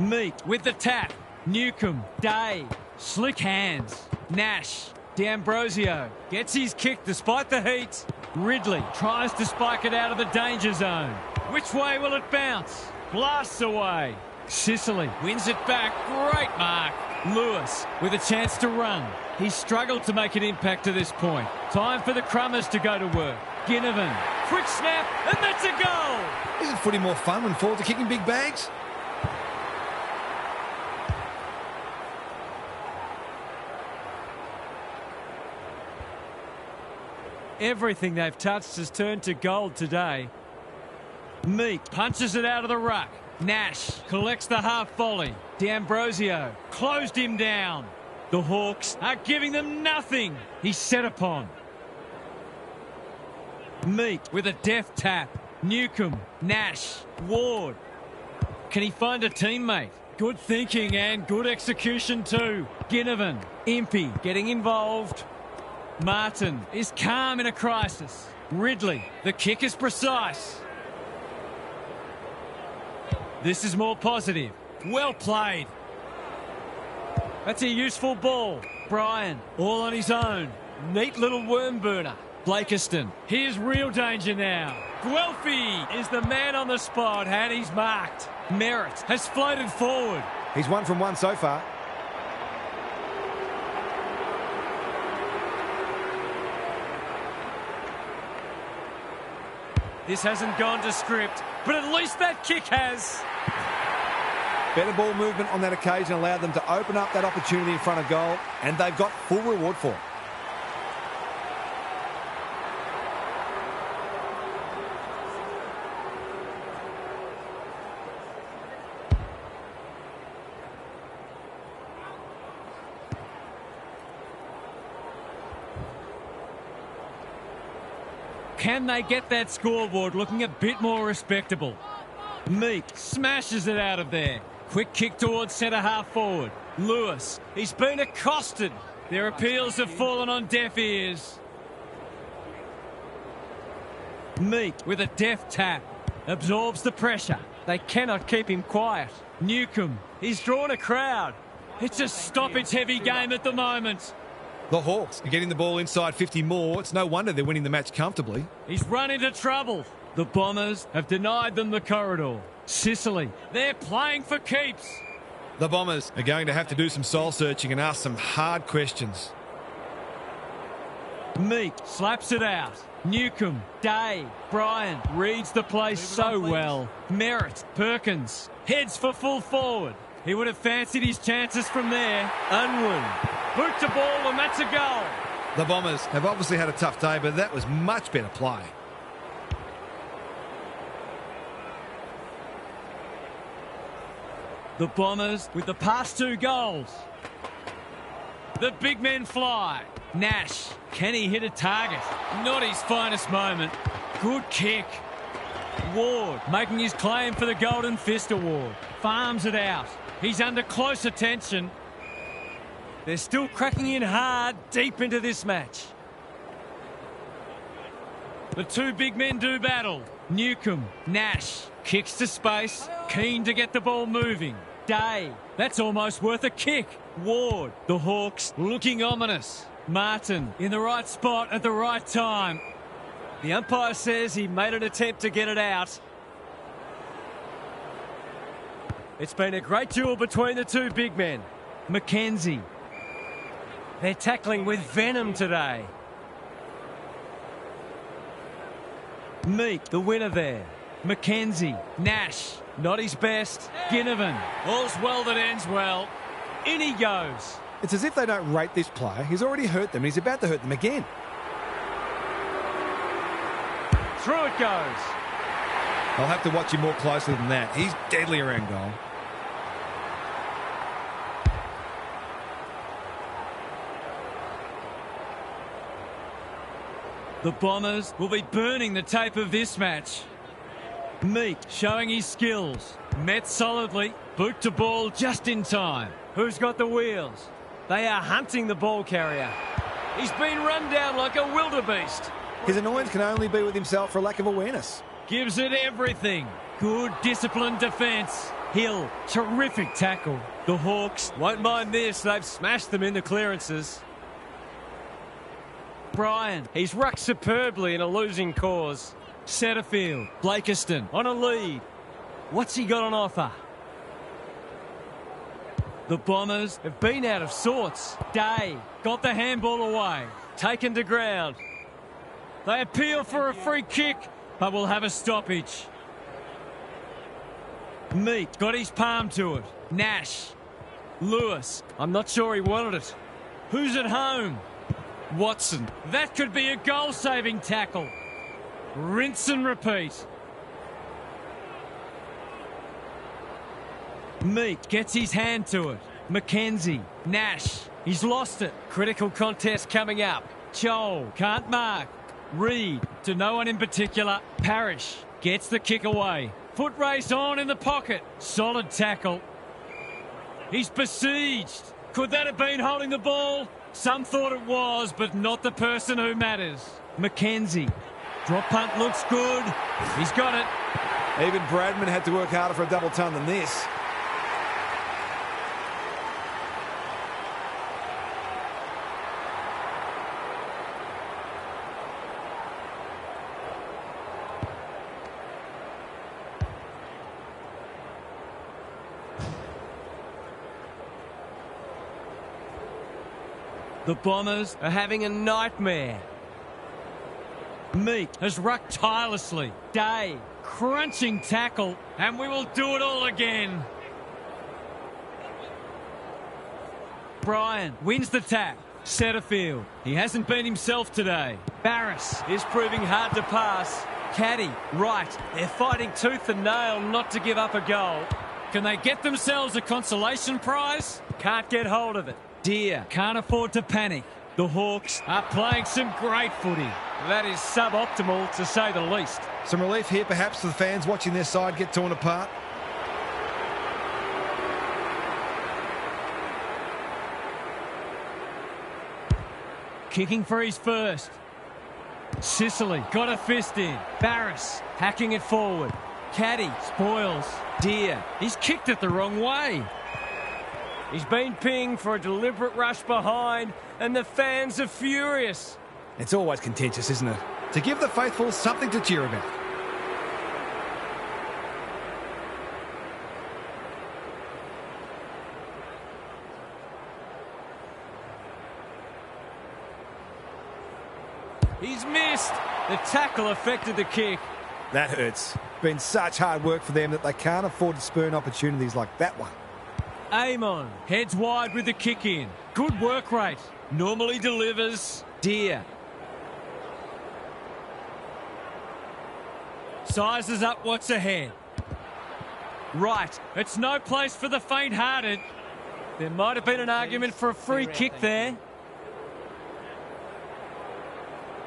Meek with the tap. Newcomb, Day, slick hands. Nash, D'Ambrosio gets his kick despite the heat. Ridley tries to spike it out of the danger zone. Which way will it bounce? Blasts away. Sicily wins it back. Great mark. Lewis with a chance to run. He's struggled to make an impact to this point. Time for the Crummers to go to work. Ginnivan, quick snap, and that's a goal. Isn't footy more fun when forwards are kicking big bags? Everything they've touched has turned to gold today. Meek punches it out of the ruck. Nash collects the half volley. D'Ambrosio closed him down. The Hawks are giving them nothing. He's set upon. Meek with a deft tap. Newcomb, Nash, Ward. Can he find a teammate? Good thinking and good execution too. Ginnivan, Impey getting involved. Martin is calm in a crisis. Ridley, the kick is precise. This is more positive. Well played. That's a useful ball. Bryan, all on his own. Neat little worm burner. Blakiston, here's real danger now. Guelphy is the man on the spot and he's marked. Merritt has floated forward. He's 1 from 1 so far. This hasn't gone to script, but at least that kick has. Better ball movement on that occasion allowed them to open up that opportunity in front of goal, and they've got full reward for it. Can they get that scoreboard looking a bit more respectable? Meek smashes it out of there. Quick kick towards centre half forward. Lewis, he's been accosted. Their appeals have fallen on deaf ears. Meek with a deft tap. Absorbs the pressure. They cannot keep him quiet. Newcomb, he's drawn a crowd. It's a stoppage-heavy game at the moment. The Hawks are getting the ball inside 50 more. It's no wonder they're winning the match comfortably. He's run into trouble. The Bombers have denied them the corridor. Sicily, they're playing for keeps. The Bombers are going to have to do some soul searching and ask some hard questions. Meek slaps it out. Newcomb, Day, Bryan reads the place so well. Merritt, Perkins, heads for full forward. He would have fancied his chances from there. Unwin, boot to ball and that's a goal. The Bombers have obviously had a tough day, but that was much better play. The Bombers with the past 2 goals. The big men fly. Nash, can he hit a target? Not his finest moment. Good kick. Ward making his claim for the Golden Fist Award. Farms it out. He's under close attention. They're still cracking in hard deep into this match. The 2 big men do battle. Newcomb, Nash, kicks to space, keen to get the ball moving. Day, that's almost worth a kick. Ward, the Hawks looking ominous. Martin in the right spot at the right time. The umpire says he made an attempt to get it out. It's been a great duel between the 2 big men. Mackenzie. They're tackling with venom today. Meek, the winner there. Mackenzie, Nash, not his best. Ginnivan, all's well that ends well. In he goes. It's as if they don't rate this player. He's already hurt them and he's about to hurt them again. Through it goes. I'll have to watch him more closely than that. He's deadly around goal. The Bombers will be burning the tape of this match. Meek showing his skills. Met solidly. Boot to ball just in time. Who's got the wheels? They are hunting the ball carrier. He's been run down like a wildebeest. His annoyance can only be with himself for a lack of awareness. Gives it everything. Good disciplined defence. Hill, terrific tackle. The Hawks won't mind this. They've smashed them in the clearances. Bryan, he's rucked superbly in a losing cause. Setterfield, Blakiston on a lead. What's he got on offer? The Bombers have been out of sorts. Day got the handball away. Taken to ground. They appeal for a free kick, but will have a stoppage. Meek got his palm to it. Nash. Lewis. I'm not sure he wanted it. Who's at home? Watson. That could be a goal-saving tackle. Rinse and repeat. Meek gets his hand to it. McKenzie. Nash. He's lost it. Critical contest coming up. Joel can't mark. Reed to no one in particular. Parrish gets the kick away. Foot race on in the pocket. Solid tackle. He's besieged. Could that have been holding the ball? Some thought it was, but not the person who matters. McKenzie. Drop punt looks good. He's got it. Even Bradman had to work harder for a double ton than this. The Bombers are having a nightmare. Meek has rucked tirelessly. Day, crunching tackle, and we will do it all again. Bryan wins the tap. Setterfield, he hasn't been himself today. Barris is proving hard to pass. Caddy, right, they're fighting tooth and nail not to give up a goal. Can they get themselves a consolation prize? Can't get hold of it. Deer can't afford to panic. The Hawks are playing some great footy. That is suboptimal, to say the least. Some relief here, perhaps, for the fans watching their side get torn apart. Kicking for his first. Sicily got a fist in. Barris hacking it forward. Caddy spoils. Deer, he's kicked it the wrong way. He's been pinged for a deliberate rush behind, and the fans are furious. It's always contentious, isn't it? To give the faithful something to cheer about. He's missed. The tackle affected the kick. That hurts. Been such hard work for them that they can't afford to spurn opportunities like that one. Amon heads wide with the kick in. Good work rate. Normally delivers. Deer. Sizes up what's ahead. Right. It's no place for the faint-hearted. There might have been an argument for a free kick there.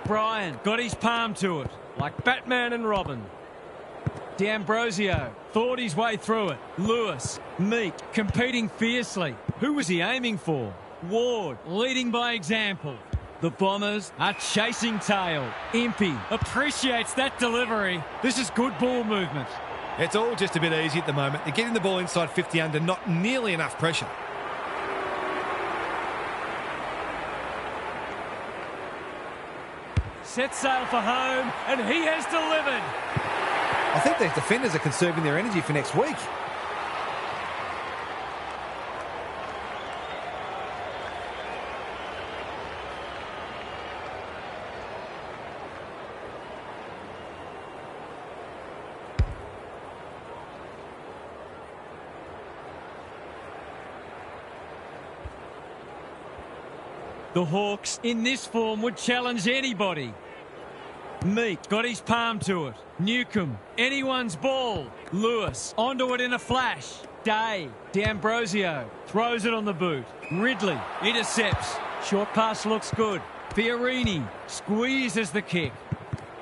Bryan got his palm to it, like Batman and Robin. D'Ambrosio thought his way through it. Lewis, Meek, competing fiercely. Who was he aiming for? Ward, leading by example. The Bombers are chasing tail. Impey appreciates that delivery. This is good ball movement. It's all just a bit easy at the moment. They're getting the ball inside 50 under, not nearly enough pressure. Set sail for home, and he has delivered. I think these defenders are conserving their energy for next week. The Hawks, in this form, would challenge anybody. Meek got his palm to it. Newcomb, anyone's ball. Lewis, onto it in a flash. Day, D'Ambrosio, throws it on the boot. Ridley, intercepts. Short pass looks good. Fiorini, squeezes the kick.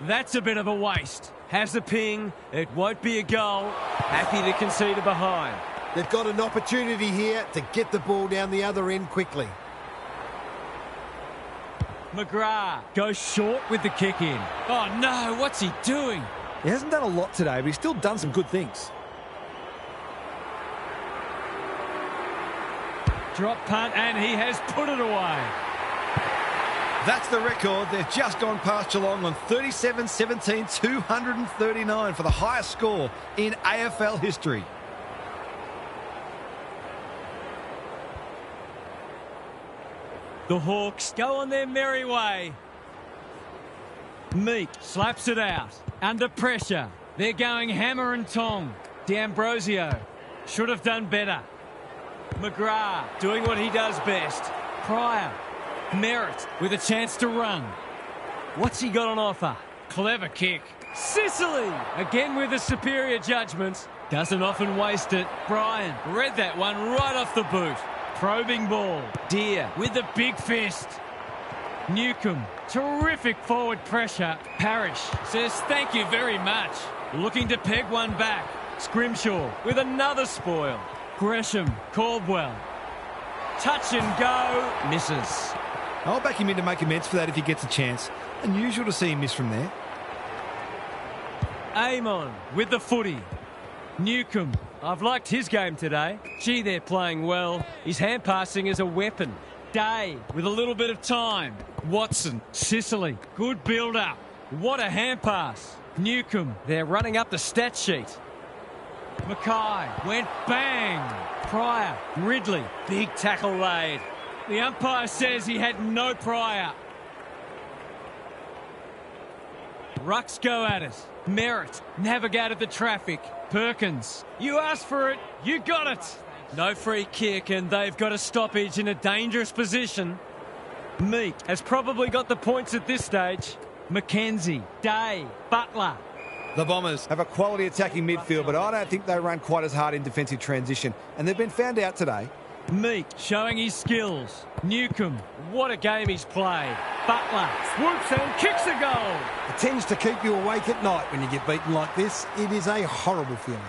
That's a bit of a waste. Has the ping. It won't be a goal. Happy to concede a behind. They've got an opportunity here to get the ball down the other end quickly. McGrath goes short with the kick in. Oh no, what's he doing? He hasn't done a lot today, but he's still done some good things. Drop punt, and he has put it away. That's the record. They've just gone past Geelong on 37-17, 239 for the highest score in AFL history. The Hawks go on their merry way. Meek slaps it out. Under pressure. They're going hammer and tong. D'Ambrosio should have done better. McGrath doing what he does best. Pryor. Merritt with a chance to run. What's he got on offer? Clever kick. Sicily again with a superior judgment. Doesn't often waste it. Bryan read that one right off the boot. Probing ball. Deer with the big fist. Newcomb. Terrific forward pressure. Parrish says thank you very much. Looking to peg one back. Scrimshaw with another spoil. Gresham. Caldwell. Touch and go. Misses. I'll back him in to make amends for that if he gets a chance. Unusual to see him miss from there. Amon with the footy. Newcomb. I've liked his game today. Gee, they're playing well. His hand passing is a weapon. Day with a little bit of time. Watson. Sicily. Good build-up. What a hand pass. Newcomb. They're running up the stat sheet. Mackay went bang. Pryor. Ridley. Big tackle laid. The umpire says he had no prior. Rucks go at it. Merritt navigated the traffic. Perkins. You asked for it. You got it. No free kick, and they've got a stoppage in a dangerous position. Meek has probably got the points at this stage. McKenzie. Day. Butler. The Bombers have a quality attacking midfield, but I don't think they run quite as hard in defensive transition, and they've been found out today. Meek showing his skills. Newcomb, what a game he's played. Butler swoops and kicks a goal. It tends to keep you awake at night when you get beaten like this. It is a horrible feeling.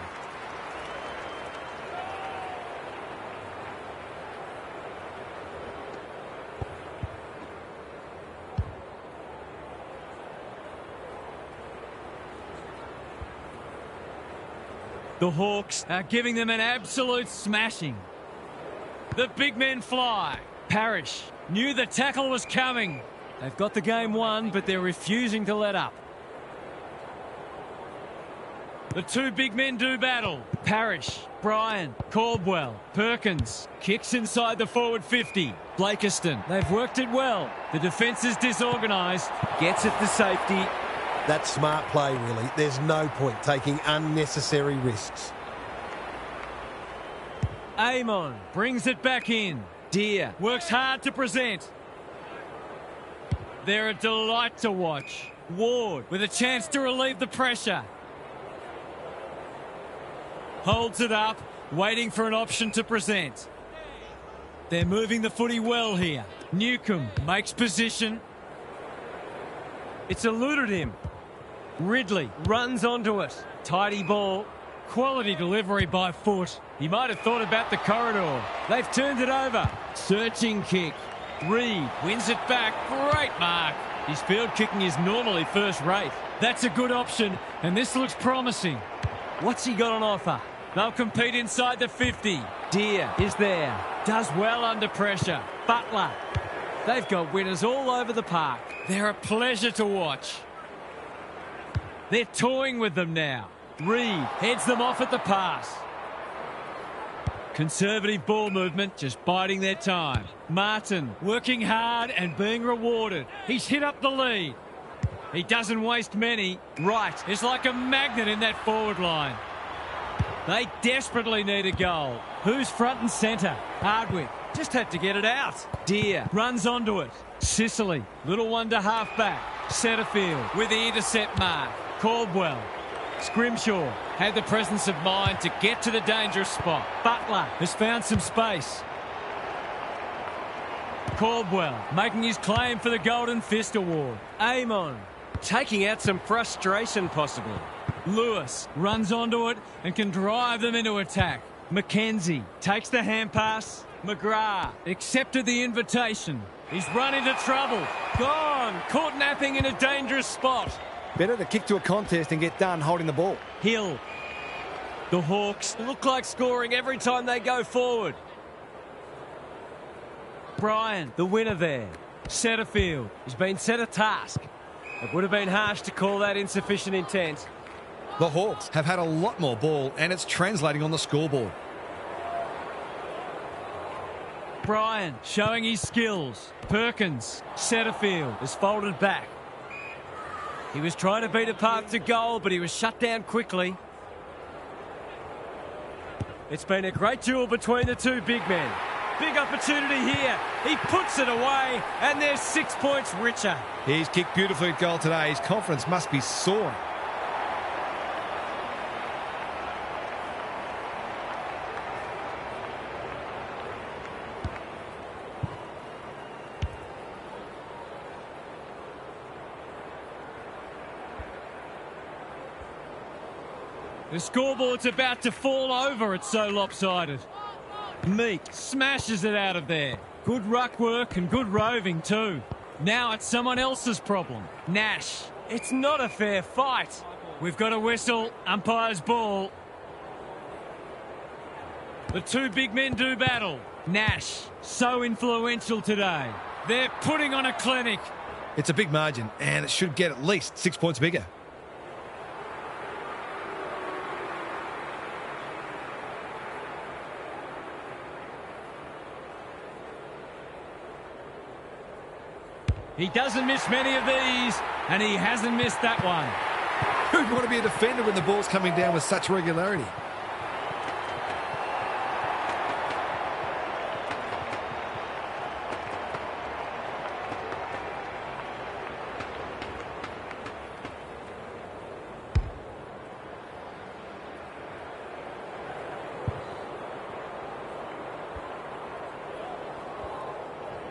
The Hawks are giving them an absolute smashing. The big men fly. Parrish knew the tackle was coming. They've got the game won, but they're refusing to let up. The two big men do battle. Parrish, Bryan, Caldwell, Perkins. Kicks inside the forward 50. Blakiston. They've worked it well. The defence is disorganised. Gets it to safety. That's smart play, really. There's no point taking unnecessary risks. Amon brings it back in. Deer works hard to present. They're a delight to watch. Ward with a chance to relieve the pressure. Holds it up, waiting for an option to present. They're moving the footy well here. Newcomb makes position. It's eluded him. Ridley runs onto it. Tidy ball. Quality delivery by foot. He might have thought about the corridor. They've turned it over. Searching kick. Reed wins it back. Great mark. His field kicking is normally first rate. That's a good option, and this looks promising. What's he got on offer? They'll compete inside the 50. Deer is there. Does well under pressure. Butler. They've got winners all over the park. They're a pleasure to watch. They're toying with them now. Reed heads them off at the pass. Conservative ball movement, just biding their time. Martin working hard and being rewarded. He's hit up the lead. He doesn't waste many. Wright is like a magnet in that forward line. They desperately need a goal. Who's front and centre? Hardwick just had to get it out. Deer runs onto it. Sicily, little one to half back. Setterfield with the intercept mark. Caldwell. Scrimshaw had the presence of mind to get to the dangerous spot. Butler has found some space. Caldwell making his claim for the Golden Fist Award. Amon taking out some frustration possibly. Lewis runs onto it and can drive them into attack. McKenzie takes the hand pass. McGrath accepted the invitation. He's run into trouble. Gone. Caught napping in a dangerous spot. Better to kick to a contest and get done holding the ball. Hill. The Hawks look like scoring every time they go forward. Bryan, the winner there. Setterfield, he's been set a task. It would have been harsh to call that insufficient intent. The Hawks have had a lot more ball, and it's translating on the scoreboard. Bryan showing his skills. Perkins, Setterfield is folded back. He was trying to beat a path to goal, but he was shut down quickly. It's been a great duel between the two big men. Big opportunity here. He puts it away, and they're 6 points richer. He's kicked beautifully at goal today. His confidence must be soaring. The scoreboard's about to fall over, it's so lopsided. Meek smashes it out of there. Good ruck work and good roving too. Now it's someone else's problem. Nash. It's not a fair fight. We've got a whistle. Umpire's ball. The two big men do battle. Nash, so influential today. They're putting on a clinic. It's a big margin, and it should get at least 6 points bigger. He doesn't miss many of these, and he hasn't missed that one. Who'd want to be a defender when the ball's coming down with such regularity?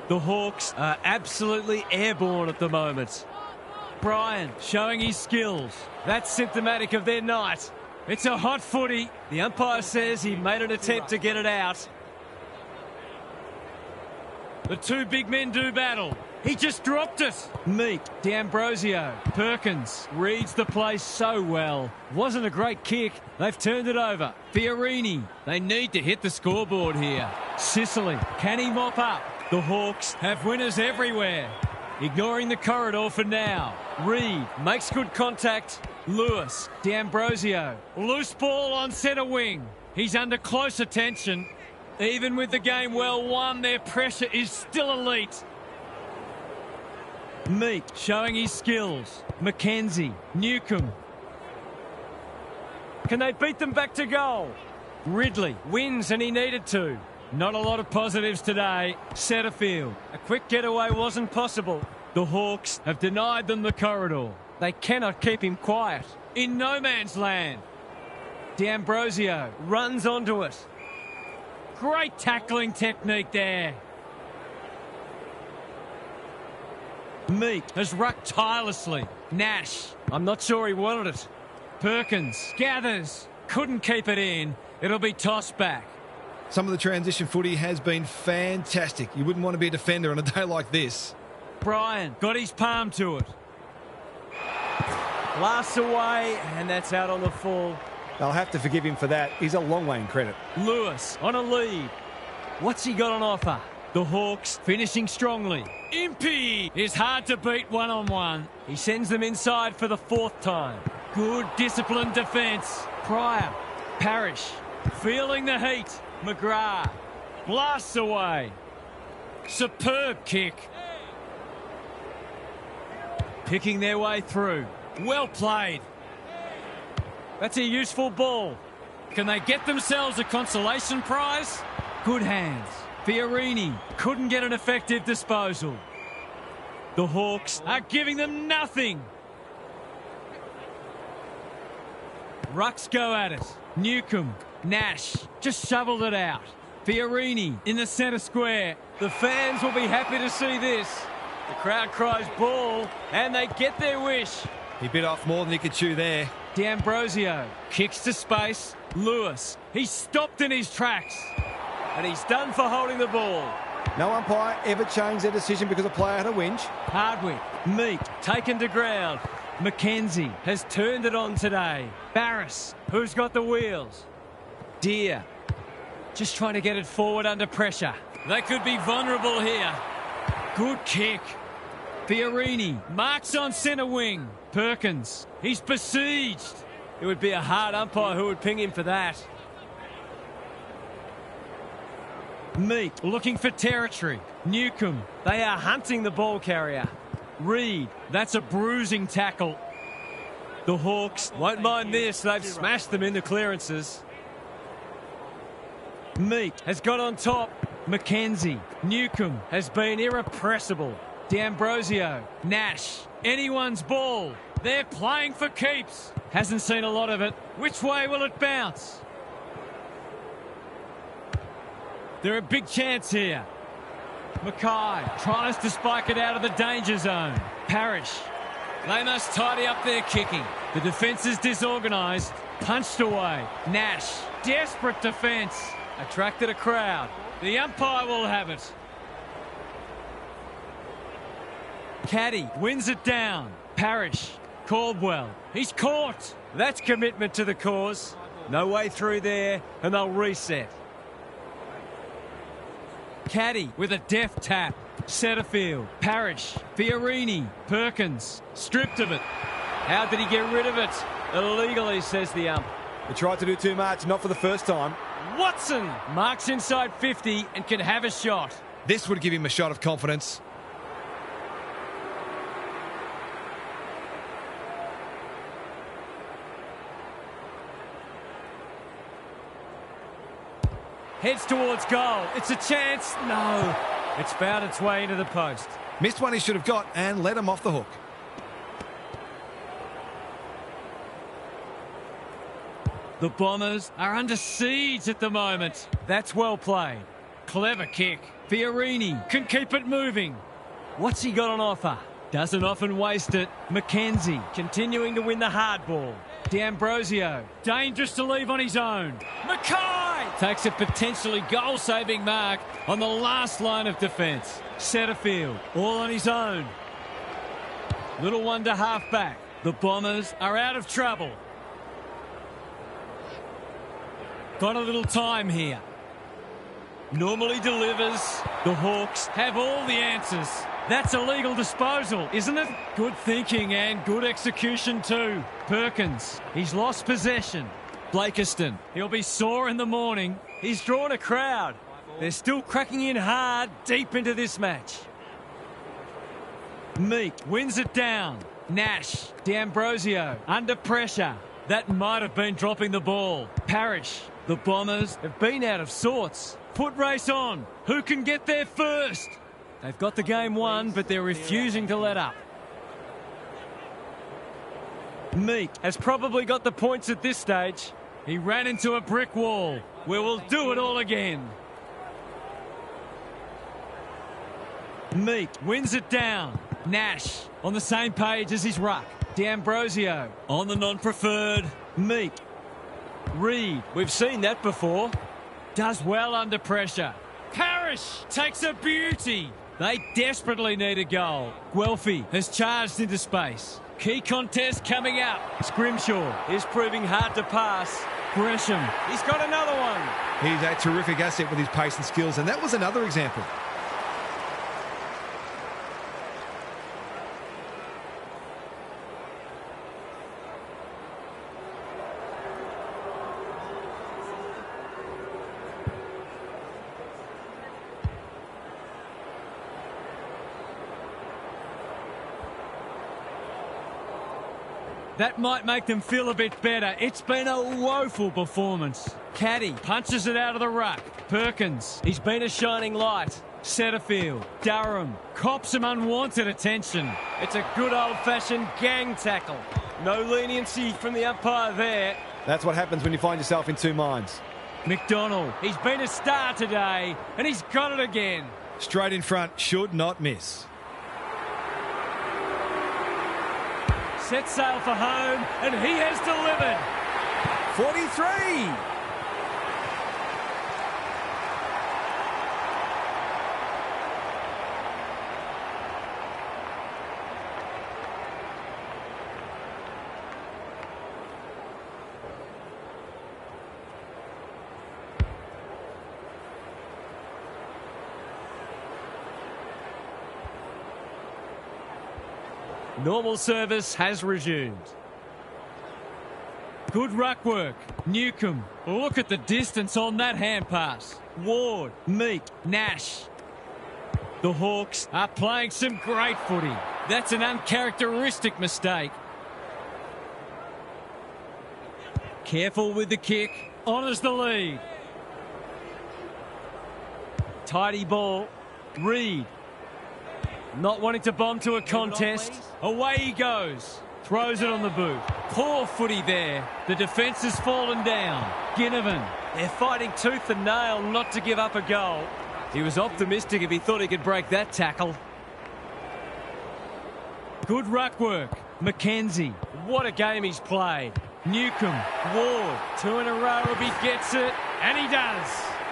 The Hawks are absolutely airborne at the moment. Bryan showing his skills. That's symptomatic of their night. It's a hot footy. The umpire says he made an attempt to get it out. The two big men do battle. He just dropped it. Meek, D'Ambrosio, Perkins reads the play so well. Wasn't a great kick. They've turned it over. Fiorini, they need to hit the scoreboard here. Sicily, can he mop up? The Hawks have winners everywhere. Ignoring the corridor for now. Reed makes good contact. Lewis, D'Ambrosio, loose ball on centre wing. He's under close attention. Even with the game well won, their pressure is still elite. Meek showing his skills. Mackenzie, Newcomb. Can they beat them back to goal? Ridley wins, and he needed to. Not a lot of positives today. Setterfield. A quick getaway wasn't possible. The Hawks have denied them the corridor. They cannot keep him quiet. In no man's land. D'Ambrosio runs onto it. Great tackling technique there. Meek has rucked tirelessly. Nash, I'm not sure he wanted it. Perkins gathers. Couldn't keep it in. It'll be tossed back. Some of the transition footy has been fantastic. You wouldn't want to be a defender on a day like this. Bryan got his palm to it. Blasts away, and that's out on the full. They'll have to forgive him for that. He's a long way in credit. Lewis on a lead. What's he got on offer? The Hawks finishing strongly. Impey is hard to beat one-on-one. He sends them inside for the fourth time. Good disciplined defence. Pryor, Parrish, feeling the heat. McGrath blasts away. Superb kick. Picking their way through. Well played. That's a useful ball. Can they get themselves a consolation prize? Good hands. Fiorini couldn't get an effective disposal. The Hawks are giving them nothing. Rucks go at it. Newcomb, Nash just shoveled it out. Fiorini in the centre square. The fans will be happy to see this. The crowd cries ball, and they get their wish. He bit off more than he could chew there. D'Ambrosio kicks to space. Lewis, he's stopped in his tracks. And he's done for holding the ball. No umpire ever changed their decision because a player had a whinge. Hardwick, Meek, taken to ground. Mackenzie has turned it on today. Barris, who's got the wheels? Deer, just trying to get it forward under pressure. They could be vulnerable here. Good kick. Fiorini marks on centre wing. Perkins, he's besieged. It would be a hard umpire who would ping him for that. Meek looking for territory. Newcombe, They are hunting the ball carrier. Reed, that's a bruising tackle. The Hawks won't mind this. They've smashed them in the clearances. Meek has got on top. Mackenzie, Newcombe Has been irrepressible. D'Ambrosio, Nash, anyone's ball. They're playing for keeps. Hasn't seen a lot of it. Which way will it bounce? They're a big chance here. Mackay tries to spike it out of the danger zone. Parrish. They must tidy up their kicking. The defence is disorganised. Punched away. Nash. Desperate defence. Attracted a crowd. The umpire will have it. Caddy wins it down. Parrish. Caldwell. He's caught. That's commitment to the cause. No way through there, and they'll reset. Caddy with a deft tap. Setterfield. Parrish. Fiorini. Perkins. Stripped of it. How did he get rid of it? Illegally, says the ump. He tried to do too much, not for the first time. Watson marks inside 50 and can have a shot. This would give him a shot of confidence. Heads towards goal. It's a chance. No. It's found its way into the post. Missed one he should have got and let him off the hook. The Bombers are under siege at the moment. That's well played. Clever kick. Fiorini can keep it moving. What's he got on offer? Doesn't often waste it. Mackenzie Continuing to win the hard ball. D'Ambrosio, dangerous to leave on his own. Mackay takes a potentially goal-saving mark on the last line of defence. Setterfield, all on his own. Little one to half-back. The Bombers are out of trouble. Got a little time here. Normally delivers. The Hawks have all the answers. That's a legal disposal, isn't it? Good thinking and good execution too. Perkins, he's lost possession. Blakiston, he'll be sore in the morning. He's drawn a crowd. They're still cracking in hard deep into this match. Meek wins it down. Nash, D'Ambrosio, under pressure. That might have been dropping the ball. Parrish, the Bombers have been out of sorts. Foot race on. Who can get there first? They've got the game won, but they're refusing to let up. Meek has probably got the points at this stage. He ran into a brick wall. We will do it all again. Meek wins it down. Nash on the same page as his ruck. D'Ambrosio on the non-preferred. Meek. Reed, We've seen that before. does well under pressure. Parrish takes a beauty. They desperately need a goal. Guelphy has charged into space. Key contest coming up. Scrimshaw is proving hard to pass. Gresham. He's got another one. He's a terrific asset with his pace and skills, and that was another example. That might make them feel a bit better. It's been a woeful performance. Caddy punches it out of the ruck. Perkins, He's been a shining light. Setterfield, Durham, cops some unwanted attention. It's a good old-fashioned gang tackle. No leniency from the umpire there. That's what happens when you find yourself in two minds. McDonald, he's been a star today, and he's got it again. Straight in front, should not miss. Set sail for home, and he has delivered. 43! Normal service has resumed. Good ruck work. Newcomb. Look at the distance on that hand pass. Ward, Meek, Nash. The Hawks are playing some great footy. That's an uncharacteristic mistake. Careful with the kick. Honours the lead. Tidy ball. Reed. Not wanting to bomb to a contest. Away he goes. Throws it on the boot. Poor footy there. The defence has fallen down. Ginnivan. They're fighting tooth and nail not to give up a goal. He was optimistic if he thought he could break that tackle. Good ruck work. McKenzie. What a game he's played. Newcomb. Ward. 2 in a row if he gets it. And he does.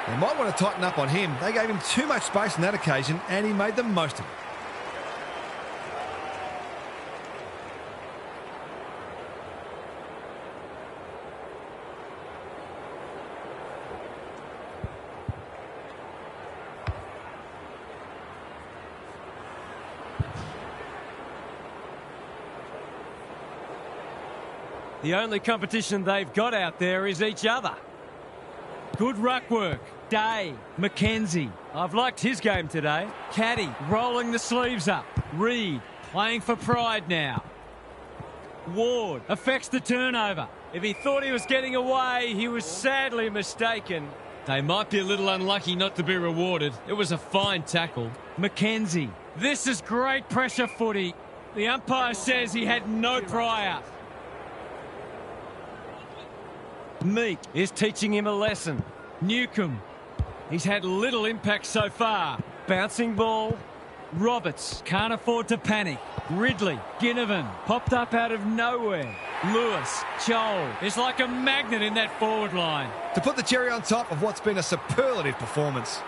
They might want to tighten up on him. They gave him too much space on that occasion, and he made the most of it. The only competition they've got out there is each other. Good ruck work. Day. McKenzie. I've liked his game today. Caddy rolling the sleeves up. Reed playing for pride now. Ward affects the turnover. If he thought he was getting away, he was sadly mistaken. They might be a little unlucky not to be rewarded. It was a fine tackle. McKenzie. This is great pressure footy. The umpire says he had no prior. Meek is teaching him a lesson. Newcomb. He's had little impact so far. Bouncing ball. Roberts can't afford to panic. Ridley. Ginnivan popped up out of nowhere. Lewis. Joel is like a magnet in that forward line. To put the cherry on top of what's been a superlative performance.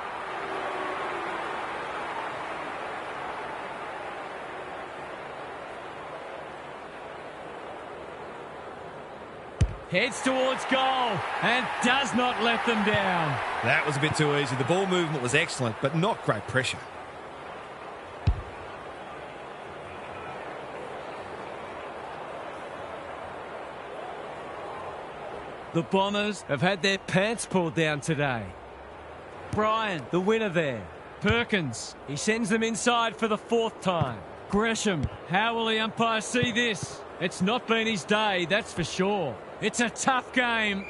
Heads towards goal and does not let them down. That was a bit too easy. The ball movement was excellent, but not great pressure. The Bombers have had their pants pulled down today. Bryan, the winner there. Perkins, he sends them inside for the 4th time. Gresham, how will the umpire see this? It's not been his day, that's for sure. It's a tough game.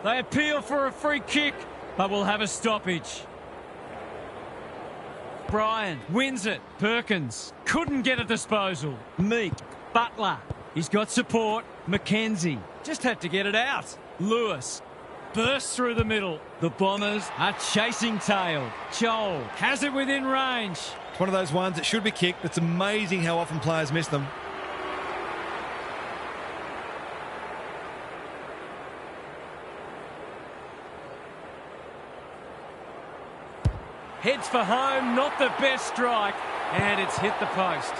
They appeal for a free kick, but will have a stoppage. Bryan wins it. Perkins couldn't get a disposal. Meek, Butler, he's got support. McKenzie just had to get it out. Lewis bursts through the middle. The Bombers are chasing tail. Joel has it within range. It's one of those ones that should be kicked. It's amazing how often players miss them. Heads for home, not the best strike, and it's hit the post.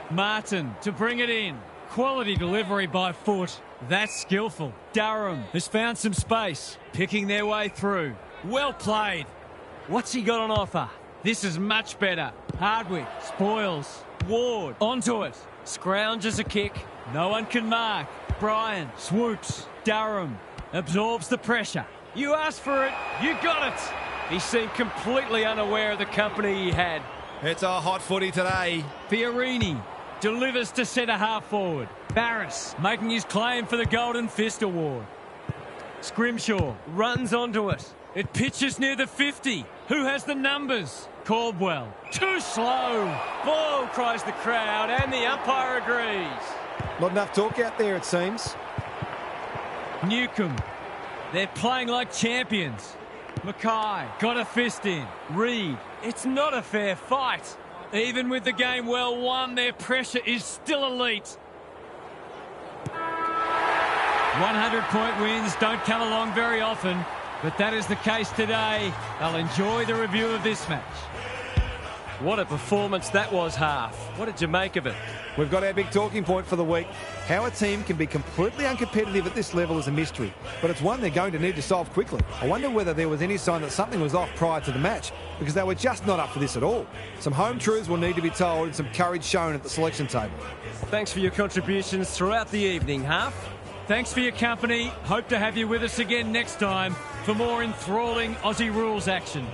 Martin to bring it in. Quality delivery by foot. That's skillful. Durham has found some space, picking their way through. Well played. What's he got on offer? This is much better. Hardwick spoils. Ward onto it. Scrounges a kick. No one can mark. Bryan swoops. Durham absorbs the pressure. You asked for it, you got it. He seemed completely unaware of the company he had. It's a hot footy today. Fiorini delivers to centre half forward. Barris making his claim for the Golden Fist Award. Scrimshaw runs onto it. It pitches near the 50. Who has the numbers? Caldwell. Too slow. Ball, cries the crowd, and the umpire agrees. Not enough talk out there, it seems. Newcomb. They're playing like champions. Mackay got a fist in. Reed. It's not a fair fight. Even with the game well won, their pressure is still elite. 100-point wins don't come along very often, but that is the case today. They'll enjoy the review of this match. What a performance that was, Half. What did you make of it? We've got our big talking point for the week. How a team can be completely uncompetitive at this level is a mystery, but it's one they're going to need to solve quickly. I wonder whether there was any sign that something was off prior to the match, because they were just not up for this at all. Some home truths will need to be told and some courage shown at the selection table. Thanks for your contributions throughout the evening, Half. Thanks for your company. Hope to have you with us again next time for more enthralling Aussie rules action.